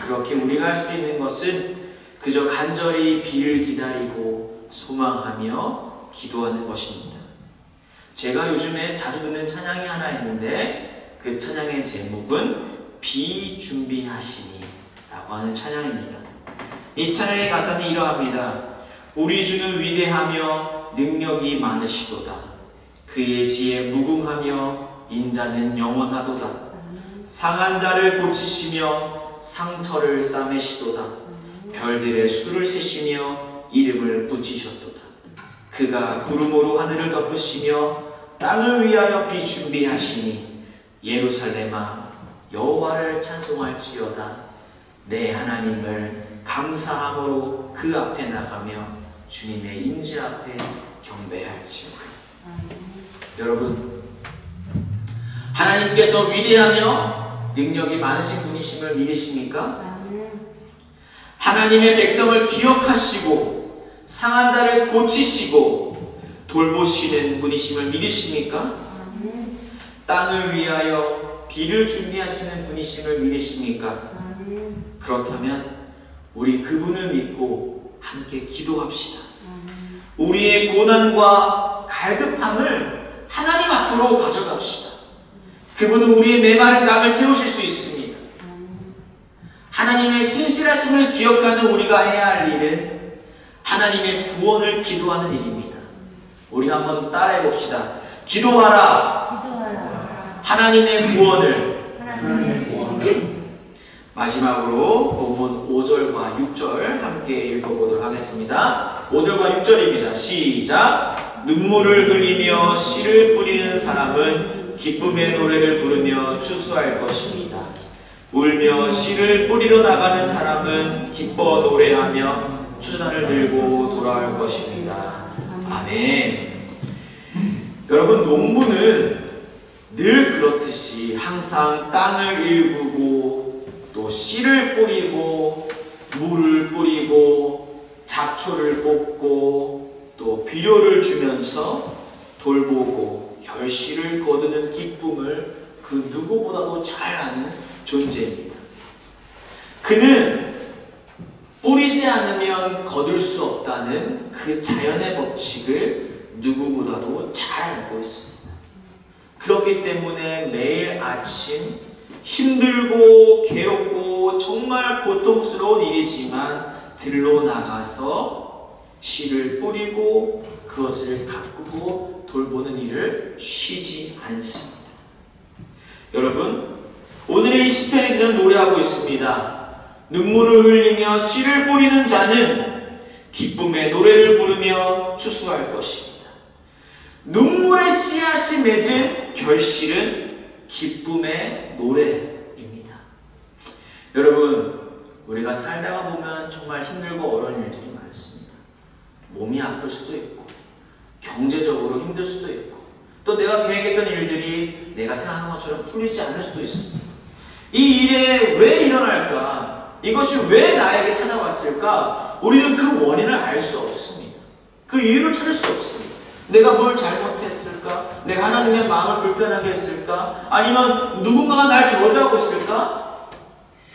그렇게 우리가 할 수 있는 것은 그저 간절히 비를 기다리고 소망하며 기도하는 것입니다. 제가 요즘에 자주 듣는 찬양이 하나 있는데 그 찬양의 제목은 비 준비하시니 라고 하는 찬양입니다. 이 찬양의 가사는 이러합니다. 우리 주는 위대하며 능력이 많으시도다. 그의 지혜 무궁하며 인자는 영원하도다. 상한 자를 고치시며 상처를 싸매시도다. 별들의 수를 세시며 이름을 붙이셨도다. 그가 구름으로 하늘을 덮으시며 땅을 위하여 비 준비하시니 예루살렘아 여호와를 찬송할지어다. 내 하나님을 감사함으로 그 앞에 나가며 주님의 임재 앞에 경배할지어다. 여러분, 하나님께서 위대하며 능력이 많으신 분이심을 믿으십니까? 하나님의 백성을 기억하시고 상한 자를 고치시고 돌보시는 분이심을 믿으십니까? 땅을 위하여 비를 준비하시는 분이심을 믿으십니까? 그렇다면 우리 그분을 믿고 함께 기도합시다. 우리의 고난과 갈급함을 하나님 앞으로 가져갑시다. 그분은 우리의 메마른 땅을 채우실 수 있습니다. 하나님의 신실하심을 기억하는 우리가 해야 할 일은 하나님의 구원을 기도하는 일입니다. 우리 한번 따라해 봅시다. 기도하라. 하나님의 구원을. 마지막으로 본문 5절과 6절 함께 읽어보도록 하겠습니다. 5절과 6절입니다. 시작. 눈물을 흘리며 씨를 뿌리는 사람은 기쁨의 노래를 부르며 추수할 것입니다. 울며 씨를 뿌리러 나가는 사람은 기뻐 노래하며 추수단을 들고 돌아올 것입니다. 아멘. 여러분, 농부는 늘 그렇듯이 항상 땅을 일구고 또 씨를 뿌리고 물을 뿌리고 잡초를 뽑고 또 비료를 주면서 돌보고 결실을 거두는 기쁨을 그 누구보다도 잘 아는 존재입니다. 그는 뿌리지 않으면 거둘 수 없다는 그 자연의 법칙을 누구보다도 잘 알고 있습니다. 그렇기 때문에 매일 아침 힘들고 괴롭고 정말 고통스러운 일이지만 들로 나가서 씨를 뿌리고 그것을 가꾸고 돌보는 일을 쉬지 않습니다. 여러분, 오늘의 이 시편에 저는 노래하고 있습니다. 눈물을 흘리며 씨를 뿌리는 자는 기쁨의 노래를 부르며 추수할 것입니다. 눈물의 씨앗이 맺은 결실은 기쁨의 노래입니다. 여러분, 우리가 살다가 보면 정말 힘들고 어려운 일들이 많습니다. 몸이 아플 수도 있고 경제적으로 힘들 수도 있고 또 내가 계획했던 일들이 내가 생각한 것처럼 풀리지 않을 수도 있습니다. 이 일에 왜 일어날까? 이것이 왜 나에게 찾아왔을까? 우리는 그 원인을 알 수 없습니다. 그 이유를 찾을 수 없습니다. 내가 뭘 잘못했을까? 내가 하나님의 마음을 불편하게 했을까? 아니면 누군가가 날 저주하고 있을까?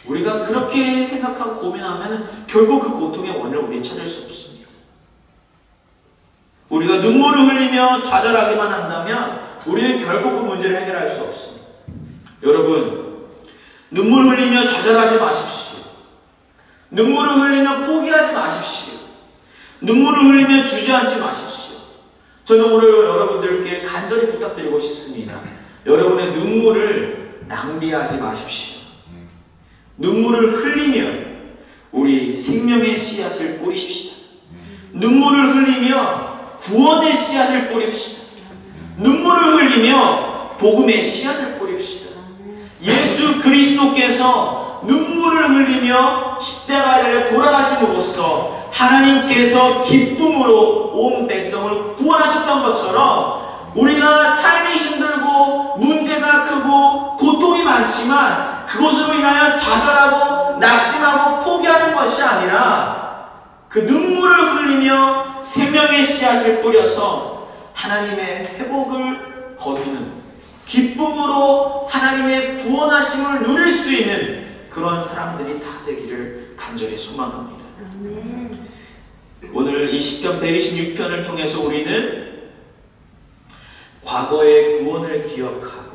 우리가 그렇게 생각하고 고민하면 결국 그 고통의 원인을 우리는 찾을 수 없습니다. 우리가 눈물을 흘리며 좌절하기만 한다면 우리는 결국 그 문제를 해결할 수 없습니다. 여러분, 눈물 흘리며 좌절하지 마십시오. 눈물을 흘리며 포기하지 마십시오. 눈물을 흘리며 주저앉지 마십시오. 저는 오늘 여러분들께 간절히 부탁드리고 싶습니다. 여러분의 눈물을 낭비하지 마십시오. 눈물을 흘리며 우리 생명의 씨앗을 뿌리십시다. 눈물을 흘리며 구원의 씨앗을 뿌립시다. 눈물을 흘리며 복음의 씨앗을 뿌립시다. 예수 그리스도께서 눈물을 흘리며 십자가에 달려 돌아가심으로써 하나님께서 기쁨으로 온 백성을 구원하셨던 것처럼 우리가 삶이 힘들고 문제가 크고 고통이 많지만 그것으로 인하여 좌절하고 낙심하고 포기하는 것이 아니라 그 눈물을 흘리며 생명의 씨앗을 뿌려서 하나님의 회복을 거두는 기쁨으로 하나님의 구원하심을 누릴 수 있는 그런 사람들이 다 되기를 간절히 소망합니다. 오늘 이 시편 126편을 통해서 우리는 과거의 구원을 기억하고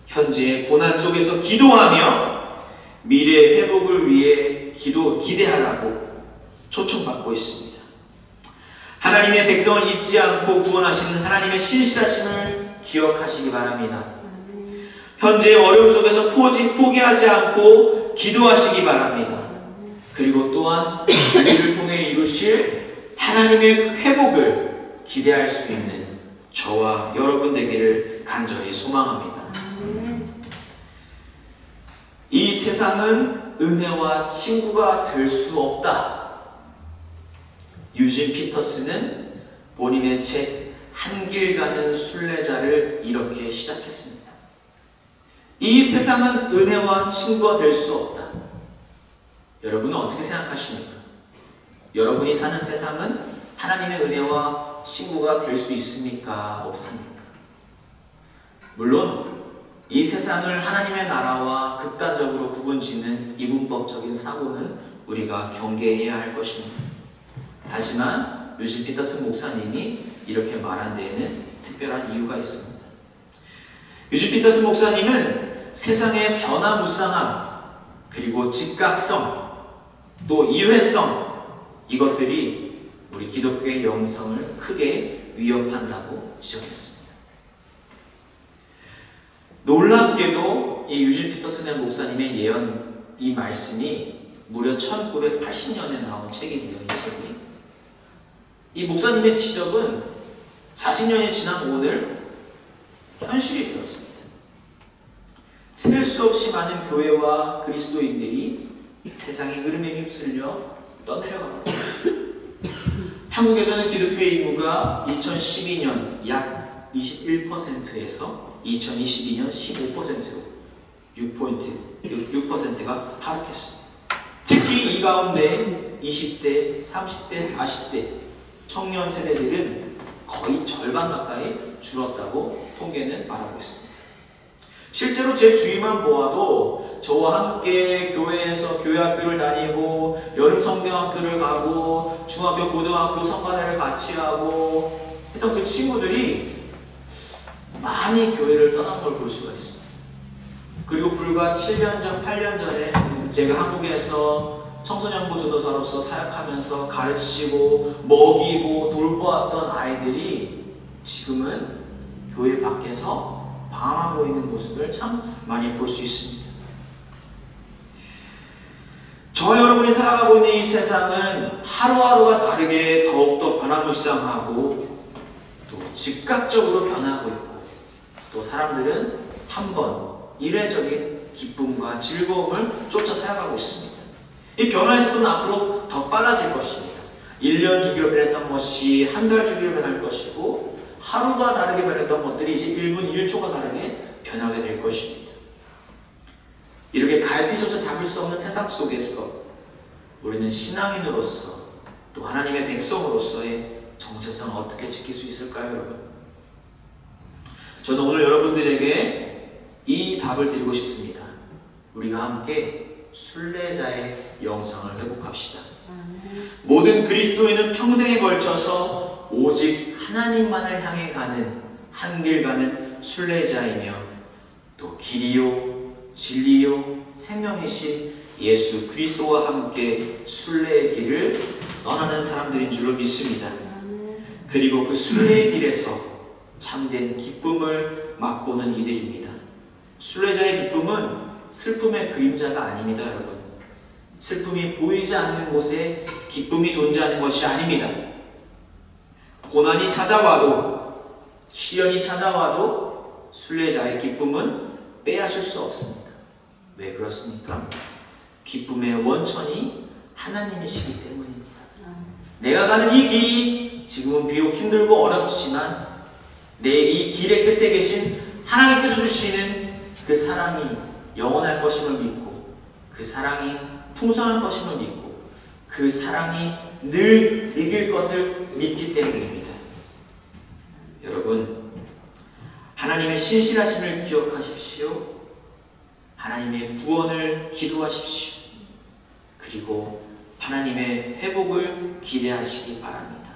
현재의 고난 속에서 기도하며 미래의 회복을 위해 기대하라고 초청받고 있습니다. 하나님의 백성을 잊지 않고 구원하시는 하나님의 신실하심을 기억하시기 바랍니다. 현재의 어려움 속에서 포기하지 않고 기도하시기 바랍니다. 그리고 또한 우리를 통해 이루실 하나님의 회복을 기대할 수 있는 저와 여러분 되기를 간절히 소망합니다. 이 세상은 은혜와 친구가 될 수 없다. 유진 피터스는 본인의 책 한길 가는 순례자를 이렇게 시작했습니다. 이 세상은 은혜와 친구가 될 수 없다. 여러분은 어떻게 생각하십니까? 여러분이 사는 세상은 하나님의 은혜와 친구가 될 수 있습니까? 없습니까? 물론 이 세상을 하나님의 나라와 극단적으로 구분짓는 이분법적인 사고는 우리가 경계해야 할 것입니다. 하지만 유진 피터슨 목사님이 이렇게 말한 데에는 특별한 이유가 있습니다. 유진 피터슨 목사님은 세상의 변화무쌍함, 그리고 즉각성, 또 일회성, 이것들이 우리 기독교의 영성을 크게 위협한다고 지적했습니다. 놀랍게도 이 유진 피터슨의 목사님의 예언, 이 말씀이 무려 1980년에 나온 책이에요. 이 책이. 이 목사님의 지적은 40년이 지난 오늘 현실이 되었습니다. 셀 수 없이 많은 교회와 그리스도인들이 세상의 흐름에 휩쓸려 떠내려가고 있습니다. 한국에서는 기독교의 인구가 2012년 약 21%에서 2022년 15%로 6%가 하락했습니다. 특히 이 가운데 20대, 30대, 40대 청년 세대들은 거의 절반 가까이 줄었다고 통계는 말하고 있습니다. 실제로 제 주위만 보아도 저와 함께 교회에서 교회학교를 다니고 여름 성경학교를 가고 중학교, 고등학교 성가대를 같이 하고 했던 그 친구들이 많이 교회를 떠난 걸 볼 수가 있습니다. 그리고 불과 7년 전, 8년 전에 제가 한국에서 청소년부 전도사로서 사역하면서 가르치고 먹이고 돌보았던 아이들이 지금은 교회 밖에서 방황하고 있는 모습을 참 많이 볼 수 있습니다. 저와 여러분이 살아가고 있는 이 세상은 하루하루가 다르게 더욱더 변화무쌍하고 또 즉각적으로 변하고 있고 또 사람들은 한번 일회적인 기쁨과 즐거움을 쫓아 살아가고 있습니다. 이 변화의 속도는 앞으로 더 빨라질 것입니다. 1년 주기로 변했던 것이 한 달 주기로 변할 것이고 하루가 다르게 변했던 것들이 이제 1분 1초가 다르게 변하게 될 것입니다. 이렇게 갈피조차 잡을 수 없는 세상 속에서 우리는 신앙인으로서 또 하나님의 백성으로서의 정체성을 어떻게 지킬 수 있을까요, 여러분? 저는 오늘 여러분들에게 이 답을 드리고 싶습니다. 우리가 함께 순례자의 영성을 회복합시다. 모든 그리스도인은 평생에 걸쳐서 오직 하나님만을 향해 가는 한 길 가는 순례자이며 또 길이요 진리요 생명이신 예수 그리스도와 함께 순례의 길을 떠나는 사람들인 줄로 믿습니다. 그리고 그 순례의 길에서 참된 기쁨을 맛보는 이들입니다. 순례자의 기쁨은 슬픔의 그림자가 아닙니다, 여러분. 슬픔이 보이지 않는 곳에 기쁨이 존재하는 것이 아닙니다. 고난이 찾아와도, 시련이 찾아와도 순례자의 기쁨은 빼앗을 수 없습니다. 왜 그렇습니까? 기쁨의 원천이 하나님이시기 때문입니다. 내가 가는 이 길이 지금은 비록 힘들고 어렵지만 내 이 길의 끝에 계신 하나님께서 주시는 그 사랑이 영원할 것임을 믿고, 그 사랑이 풍성할 것임을 믿고, 그 사랑이 늘 이길 것을 믿기 때문입니다. 여러분, 하나님의 신실하심을 기억하십시오. 하나님의 구원을 기도하십시오. 그리고 하나님의 회복을 기대하시기 바랍니다.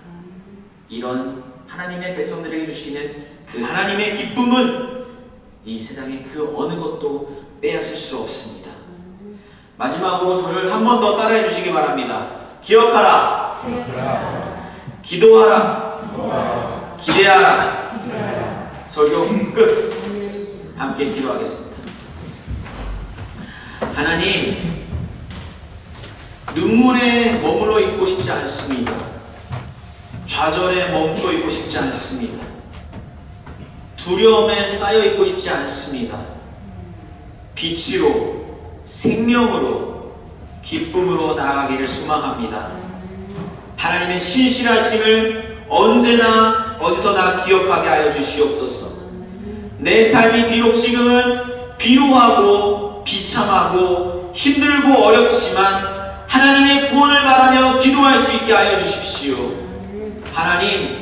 이런 하나님의 백성들에게 주시는 그 하나님의 기쁨은 이 세상의 그 어느 것도 빼앗을 수 없습니다. 마지막으로 저를 한 번 더 따라해 주시기 바랍니다. 기억하라. 기도하라. 기대하라. 설교 끝. 함께 기도하겠습니다. 하나님, 눈물에 머물러 있고 싶지 않습니다. 좌절에 멈춰 있고 싶지 않습니다. 두려움에 쌓여 있고 싶지 않습니다. 빛으로, 생명으로, 기쁨으로 나아가기를 소망합니다. 하나님의 신실하심을 언제나 어디서나 기억하게 하여 주시옵소서. 내 삶이 비록 지금은 비루하고 비참하고 힘들고 어렵지만 하나님의 구원을 바라며 기도할 수 있게 하여 주십시오. 하나님,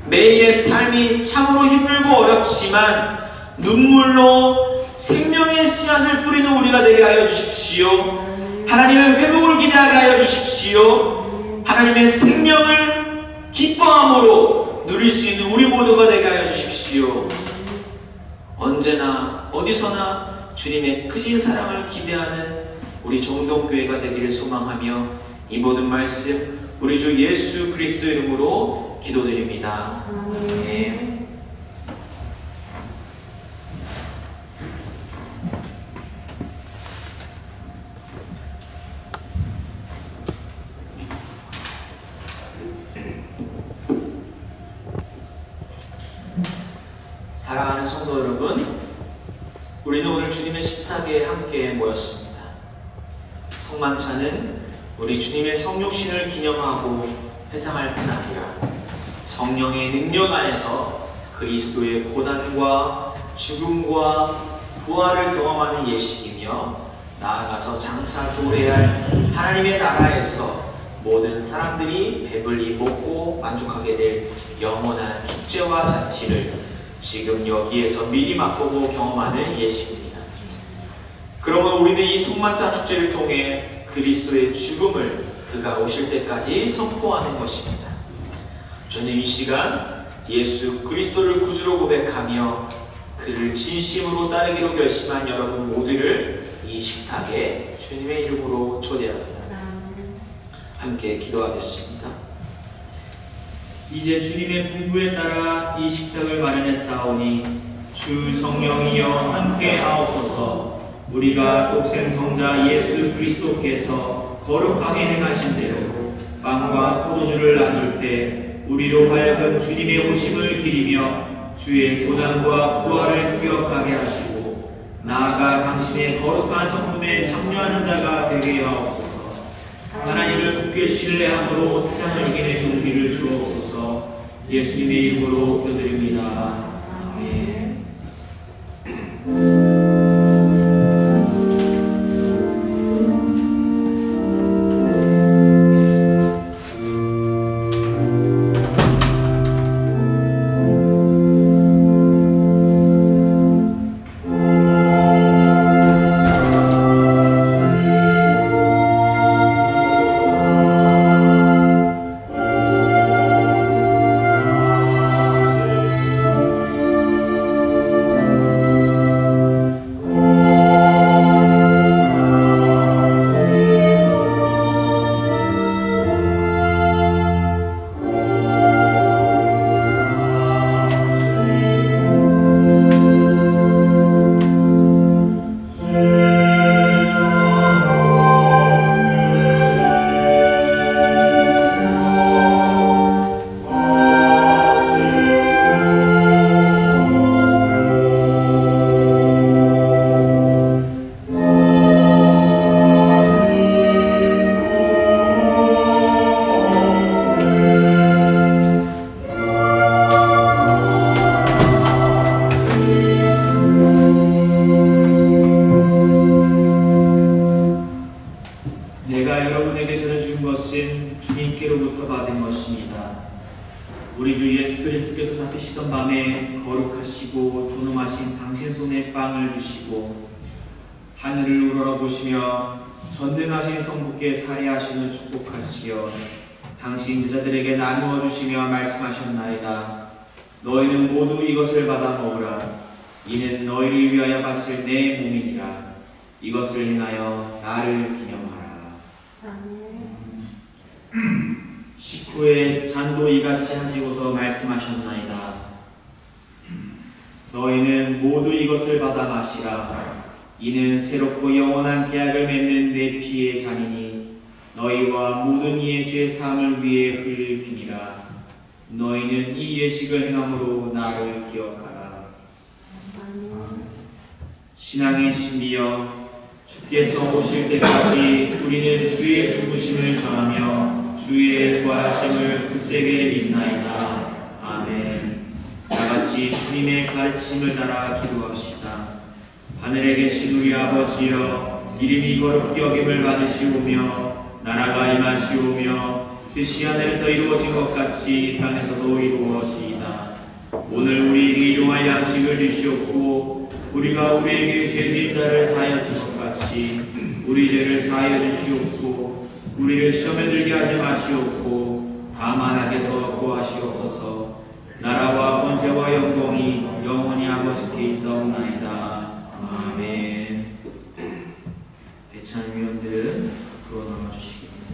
매일의 삶이 참으로 힘들고 어렵지만 눈물로 생명의 씨앗을 뿌리는 우리가 되게 하여 주십시오. 하나님의 회복을 기대하게 하여 주십시오. 하나님의 생명을 기뻐함으로 누릴 수 있는 우리 모두가 되게 하여 주십시오. 언제나 어디서나 주님의 크신 사랑을 기대하는 우리 정동교회가 되기를 소망하며 이 모든 말씀 우리 주 예수 그리스도 이름으로 기도드립니다. 아멘. 사랑하는 성도 여러분, 우리는 오늘 주님의 식탁에 함께 모였습니다. 성만찬은 우리 주님의 성육신을 기념하고 회상할 뿐 아니라 성령의 능력 안에서 그리스도의 고난과 죽음과 부활을 경험하는 예식이며 나아가서 장차 도래할 하나님의 나라에서 모든 사람들이 배불리 먹고 만족하게 될 영원한 축제와 잔치를 지금 여기에서 미리 맛보고 경험하는 예식입니다. 그러면 우리는 이 성만찬 축제를 통해 그리스도의 죽음을 그가 오실 때까지 선포하는 것입니다. 저는 이 시간 예수 그리스도를 구주로 고백하며 그를 진심으로 따르기로 결심한 여러분 모두를 이 식탁에 주님의 이름으로 초대합니다. 함께 기도하겠습니다. 이제 주님의 분부에 따라 이 식탁을 마련했사오니 주 성령이여 함께 하옵소서. 우리가 독생 성자 예수 그리스도께서 거룩하게 행하신 대로 빵과 포도주를 나눌 때 우리로 하여금 주님의 오심을 기리며 주의 고난과 부활을 기억하게 하시고 나아가 당신의 거룩한 성품에 참여하는 자가 되게 하옵소서. 하나님을 굳게 신뢰함으로 세상을 이기는 용기를 주옵소서. 예수님의 이름으로 기도드립니다. 아멘. 우리 주 예수 그리스도께서 잡히시던 밤에 거룩하시고 존엄하신 당신 손에 빵을 주시고 하늘을 우러러보시며 전능하신 성부께 살해하심을 축복하시어 당신 제자들에게 나누어 주시며 말씀하셨나이다. 너희는 모두 이것을 받아 먹으라. 이는 너희를 위하여 바칠 내 몸이니라. 이것을 행하여 나를 기념하라. 식후에 잔도 이같이 하시고서 말씀하셨나이다. 너희는 모두 이것을 받아 마시라. 이는 새롭고 영원한 계약을 맺는 내 피의 잔이니 너희와 모든 이의 죄 사함을 위해 흘릴 피니라. 너희는 이 예식을 행함으로 나를 기억하라. 신앙의 신비여, 주께서 오실 때까지 우리는 주의 죽으심을 전하며 주의 부활하심을 굳세게 믿나이다. 아멘. 다같이 주님의 가르치심을 따라 기도합시다. 하늘에 계신 우리 아버지여, 이름이 거룩히 여김을 받으시오며 나라가 임하시오며 뜻이 하늘에서 이루어진 것 같이 땅에서도 이루어지이다. 오늘 우리에게 일용할 양식을 주시옵고 우리가 우리에게 죄지은 자를 사하여 준 것 같이 우리 죄를 사하여 주시옵고 우리를 시험에 들게 하지 마시옵고 다만 악에서 구하시옵소서. 나라와 권세와 영광이 영원히 아버지께 있사옵나이다. 아멘. 대찬위원들은 앞으로 나와주시기 바랍니다.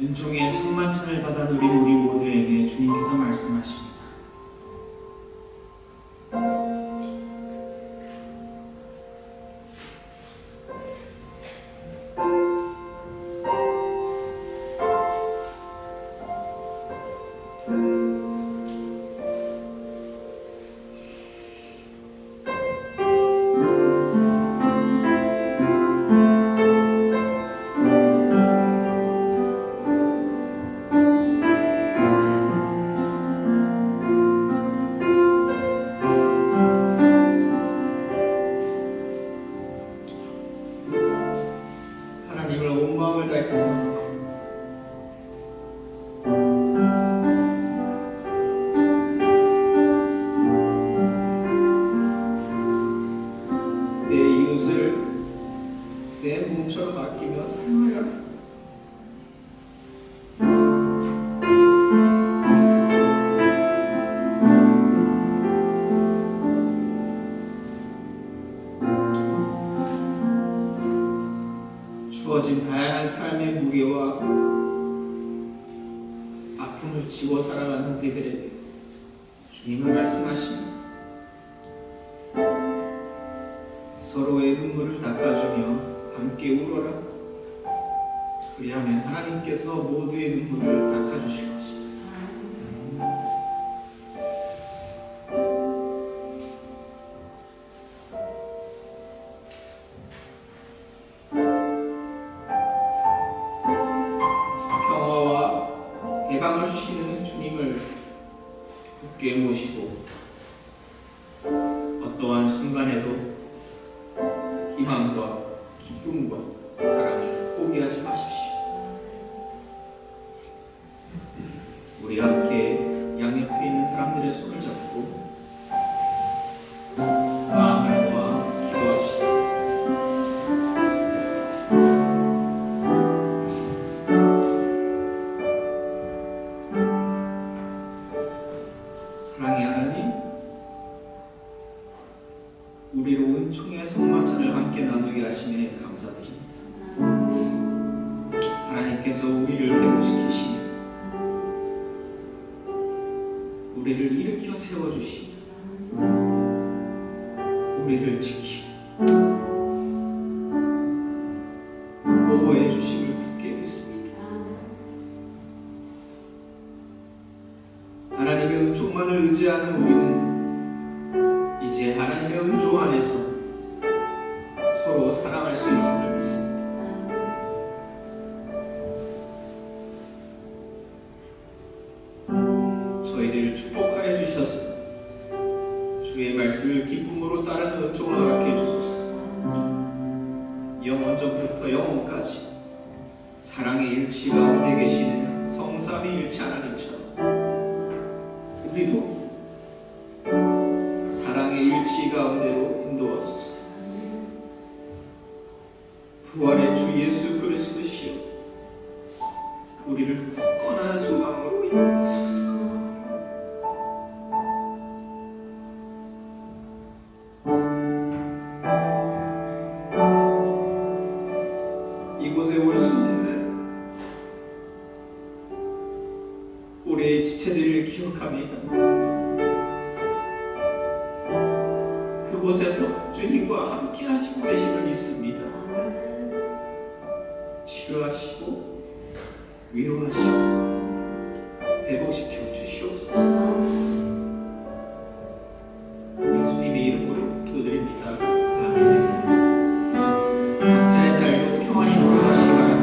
은총의 성만찬을 받아 누린 우리 모두에게 주님께서 말씀하십니다. 아픔을 지고 살아가는 우리들에게 주님은 말씀하십니다. 서로의 눈물을 닦아주며 함께 울어라. 그리하면 하나님께서 모두의 눈물을 닦아주실 것이다. 평화와 해방을 주시는 주님을 굳게 모시고 어떠한 순간에도 희망과 기쁨과 사랑을 포기하지 마십시오. 우리 함께 양옆에 있는 사람들의 손을 잡고 마음을 모아 기도합시다. 사랑의 하나님, 우리로 은총의 성만찬을 함께 나누게 하시네 감사드립니다. 하나님께서 우리를 회복시키시며 우리를 일으켜 세워주시며 우리를 지키고 보호해 주심을 굳게 믿습니다. 하나님의 은총만을 의지하는 우리는 이제 하나님의 은총 안에서 서로 사랑할 수 있음을 믿습니다. 저희들을 축복하여 주셔서 주의 말씀을 기쁨으로 따르는 은총을 허락해 주소서. 영원전부터 영원까지 사랑의 일치 가운데 계시는 성삼위일체 하나님처럼 우리도 사랑의 일치 가운데로 인도하소서. 부활의 주 예수 그리스도시여 우리를 굳건한 소망으로 인도하소서. 이곳에 올 수 없는 우리의 지체들을 기억합니다. 그곳에서 주님과 함께 하시고 계심을 믿습니다. 치료하시고 위로하시고 회복시켜 주시옵소서. 예수님의 이름으로 기도드립니다. 아멘. 각자의 자리로 평안히 돌아가시기 바랍니다.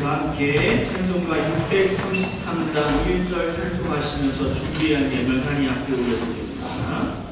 함께 찬송가 633단 1절 찬송하시면서 준비한 예물 하나님 앞에 올려드리겠습니다.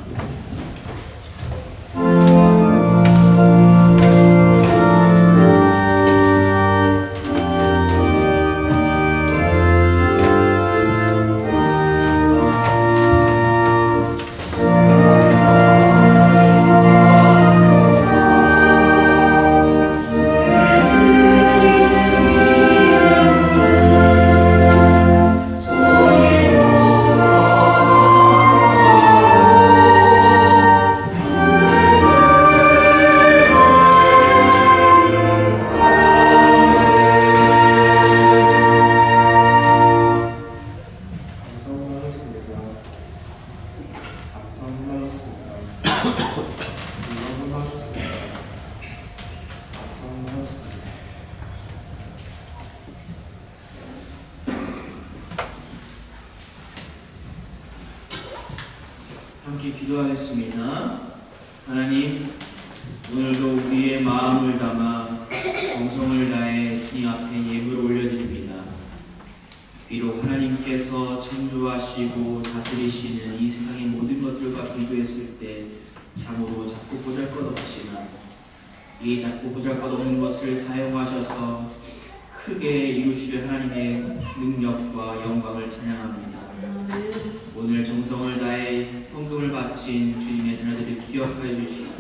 함께 기도하겠습니다. 하나님, 오늘도 우리의 마음을 담아 정성을 다해 주님 앞에 예물을 올려드립니다. 비록 하나님께서 창조하시고 다스리시는 이 세상의 모든 것들과 비교했을 때 참으로 작고 보잘것없지만 이 작고 보잘것없는 것을 사용하셔서 크게 이루시려 하나님의 능력과 영광을 찬양합니다. 오늘 정성을 다해 헌금을 바친 주님의 자녀들을 기억하여 주시고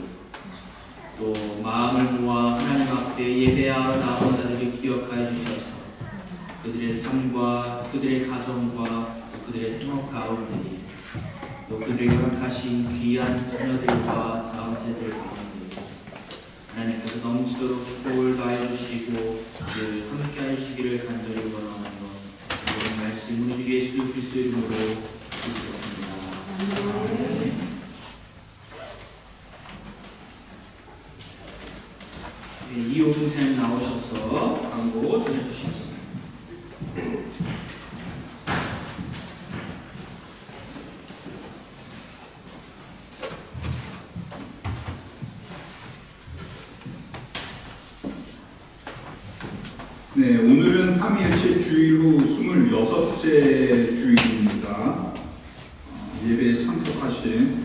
또 마음을 모아 하나님 앞에 예배하러 나온 자들을 기억하여 주셔서 그들의 삶과 그들의 가정과 그들의 생업 가운데 또 그들에게 허락하신 귀한 자녀들과 다음 세대들 가운데 하나님께서 넘치도록 축복을 다해 주시고 늘 함께 하시기를 간절히 원하며 오늘 말씀을 주 예수 그리스도의 이름으로 기도드렸습니다. 이호승 선생님 나오셔서 광고 전해주시겠습니다. 네, 오늘은 삼위일체 주일 후 26째 주일입니다. 예배에 참석하신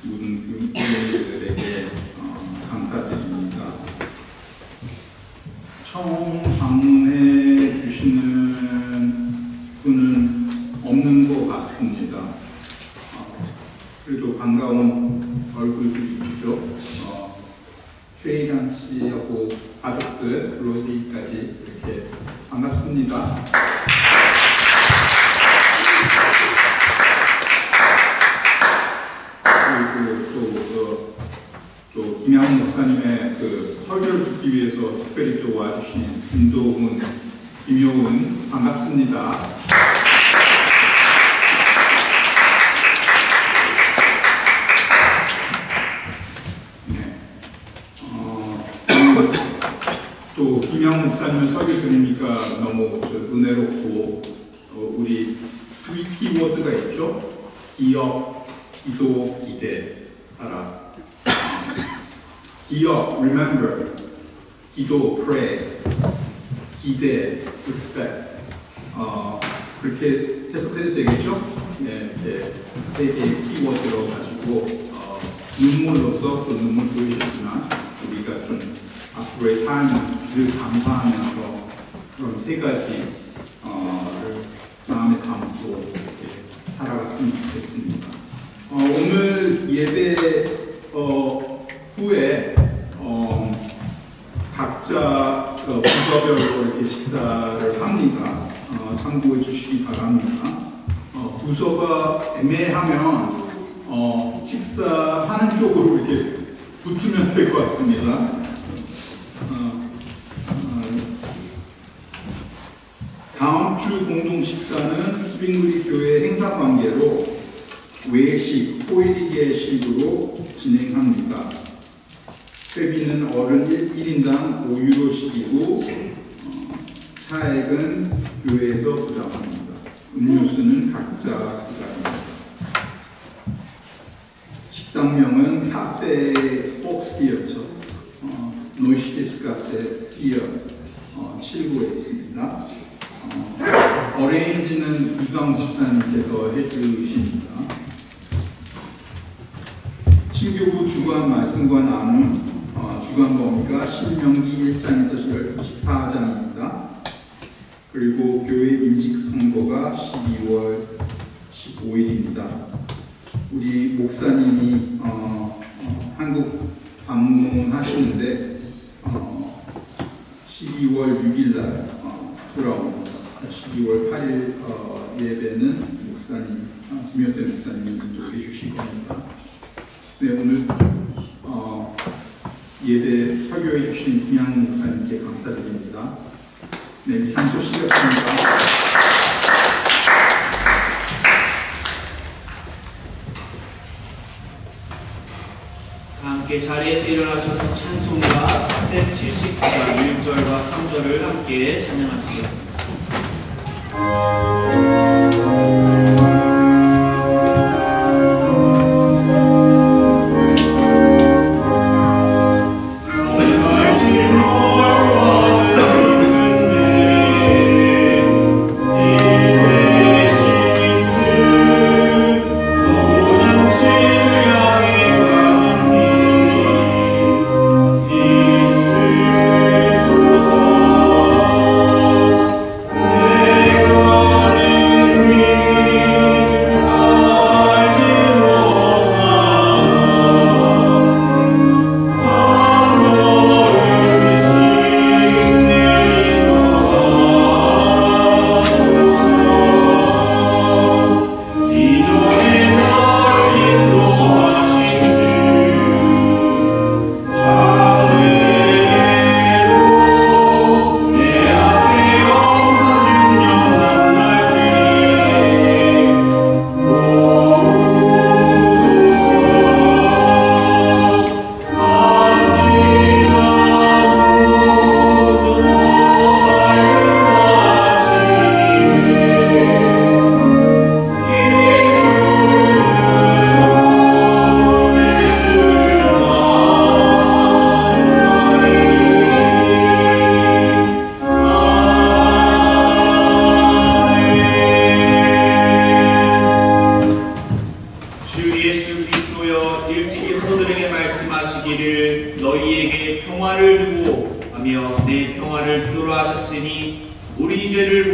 모든 교회들에게 감사드립니다. 처음 방문해 주시는 분은 없는 것 같습니다. 그래도 반가운 얼굴들이 있죠. 최희란 씨하고 가족들, 로세이까지 이렇게 반갑습니다. 그리고 또 김양훈 목사님의 그 설교를 듣기 위해서 특별히 또 와주신 김도훈, 김효은 반갑습니다. 또 김양 목사님 설교 들으니까 너무 은혜롭고 우리 키워드가 있죠. 기억, 기도, 기대하라. 기억, remember. 기도, pray. 기대, expect. 그렇게 해석해도 되겠죠? 네, 세 개의 키워드로 가지고 눈물로서 또 눈물 보이셨지만 우리가 좀 앞으로의 삶을 감사하면서 그런 세 가지를 마음에 담고 이렇게 살아갔으면 좋겠습니다. 오늘 예배 후에 각자 부서별로 이렇게 식사를 합니다. 참고해 주시기 바랍니다. 부서가 애매하면 식사하는 쪽으로 이렇게 붙으면 될 것 같습니다. 다음 주 공동 식사는 스프링그리 교회 행사 관계로 외식, 호일리게식으로 진행합니다. 회비는 어른 1인당 5유로씩이고 차액은 교회에서 부담합니다. 음료수는 각자 부담입니다. 식당명은 카페 폭스티어죠. 노이시테스가세 피어 7구에 있습니다. 어레인지는 이광 집사님께서 해주십니다. 친교부 주간 말씀과 나눔 주간 범위가 신명기 1장에서 14장입니다. 그리고 교회 임직 선거가 12월 15일입니다. 우리 목사님이 한국 방문하시는데 12월 6일 날 돌아옵니다. 12월 8일 예배는 목사님 김효태 목사님이 인도해 주실 겁니다. 네, 오늘 예배 설교해 주신 김양 목사님께 감사드립니다. 네, 이상 소식이었습니다. 함께 자리에서 일어나셔서 찬송가 379장 1절과 3절을 함께 찬양하시겠습니다. 오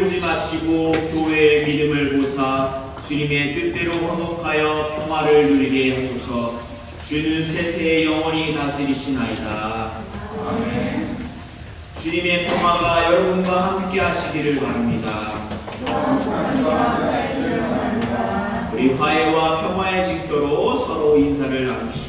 보지 마시고 교회의 믿음을 보사 주님의 뜻대로 화목하여 평화를 누리게 하소서. 주는 세세에 영원히 다스리시나이다. 아멘. 주님의 평화가 여러분과 함께 하시기를 바랍니다. 우리 화해와 평화의 징표로 서로 인사를 나눕시다.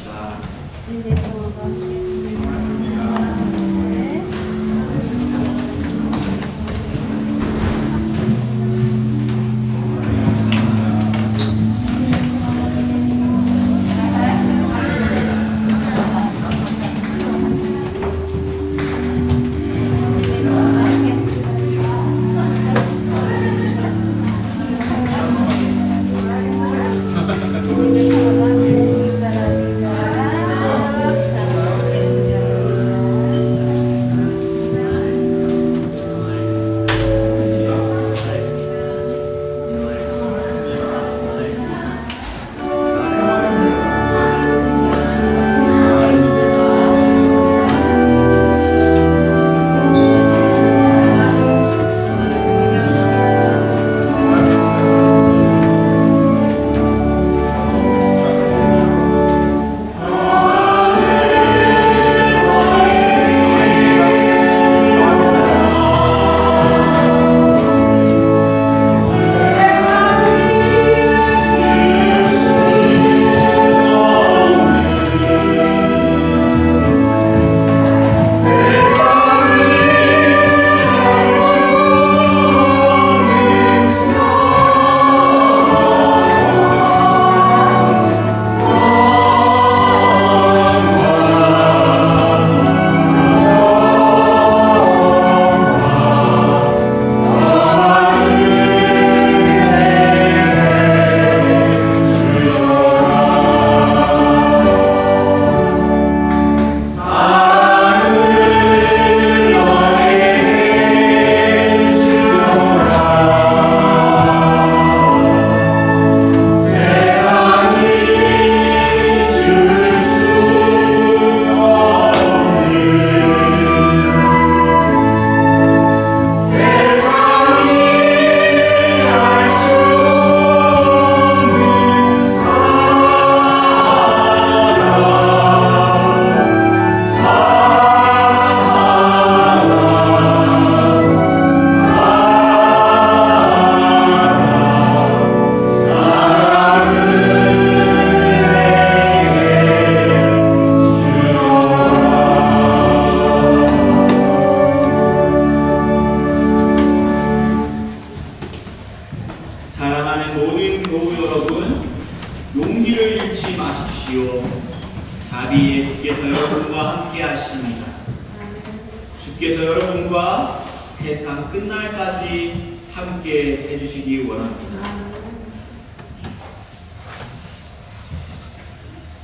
주께서 여러분과 세상 끝날까지 함께 해주시기 원합니다.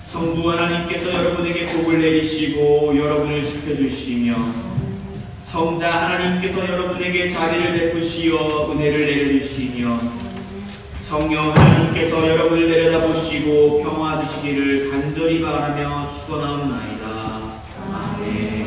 성부 하나님께서 여러분에게 복을 내리시고 여러분을 지켜주시며 성자 하나님께서 여러분에게 자비를 베푸시어 은혜를 내려주시며 성령 하나님께서 여러분을 내려다보시고 평화 주시기를 간절히 바라며 축원하옵나이다. 아멘.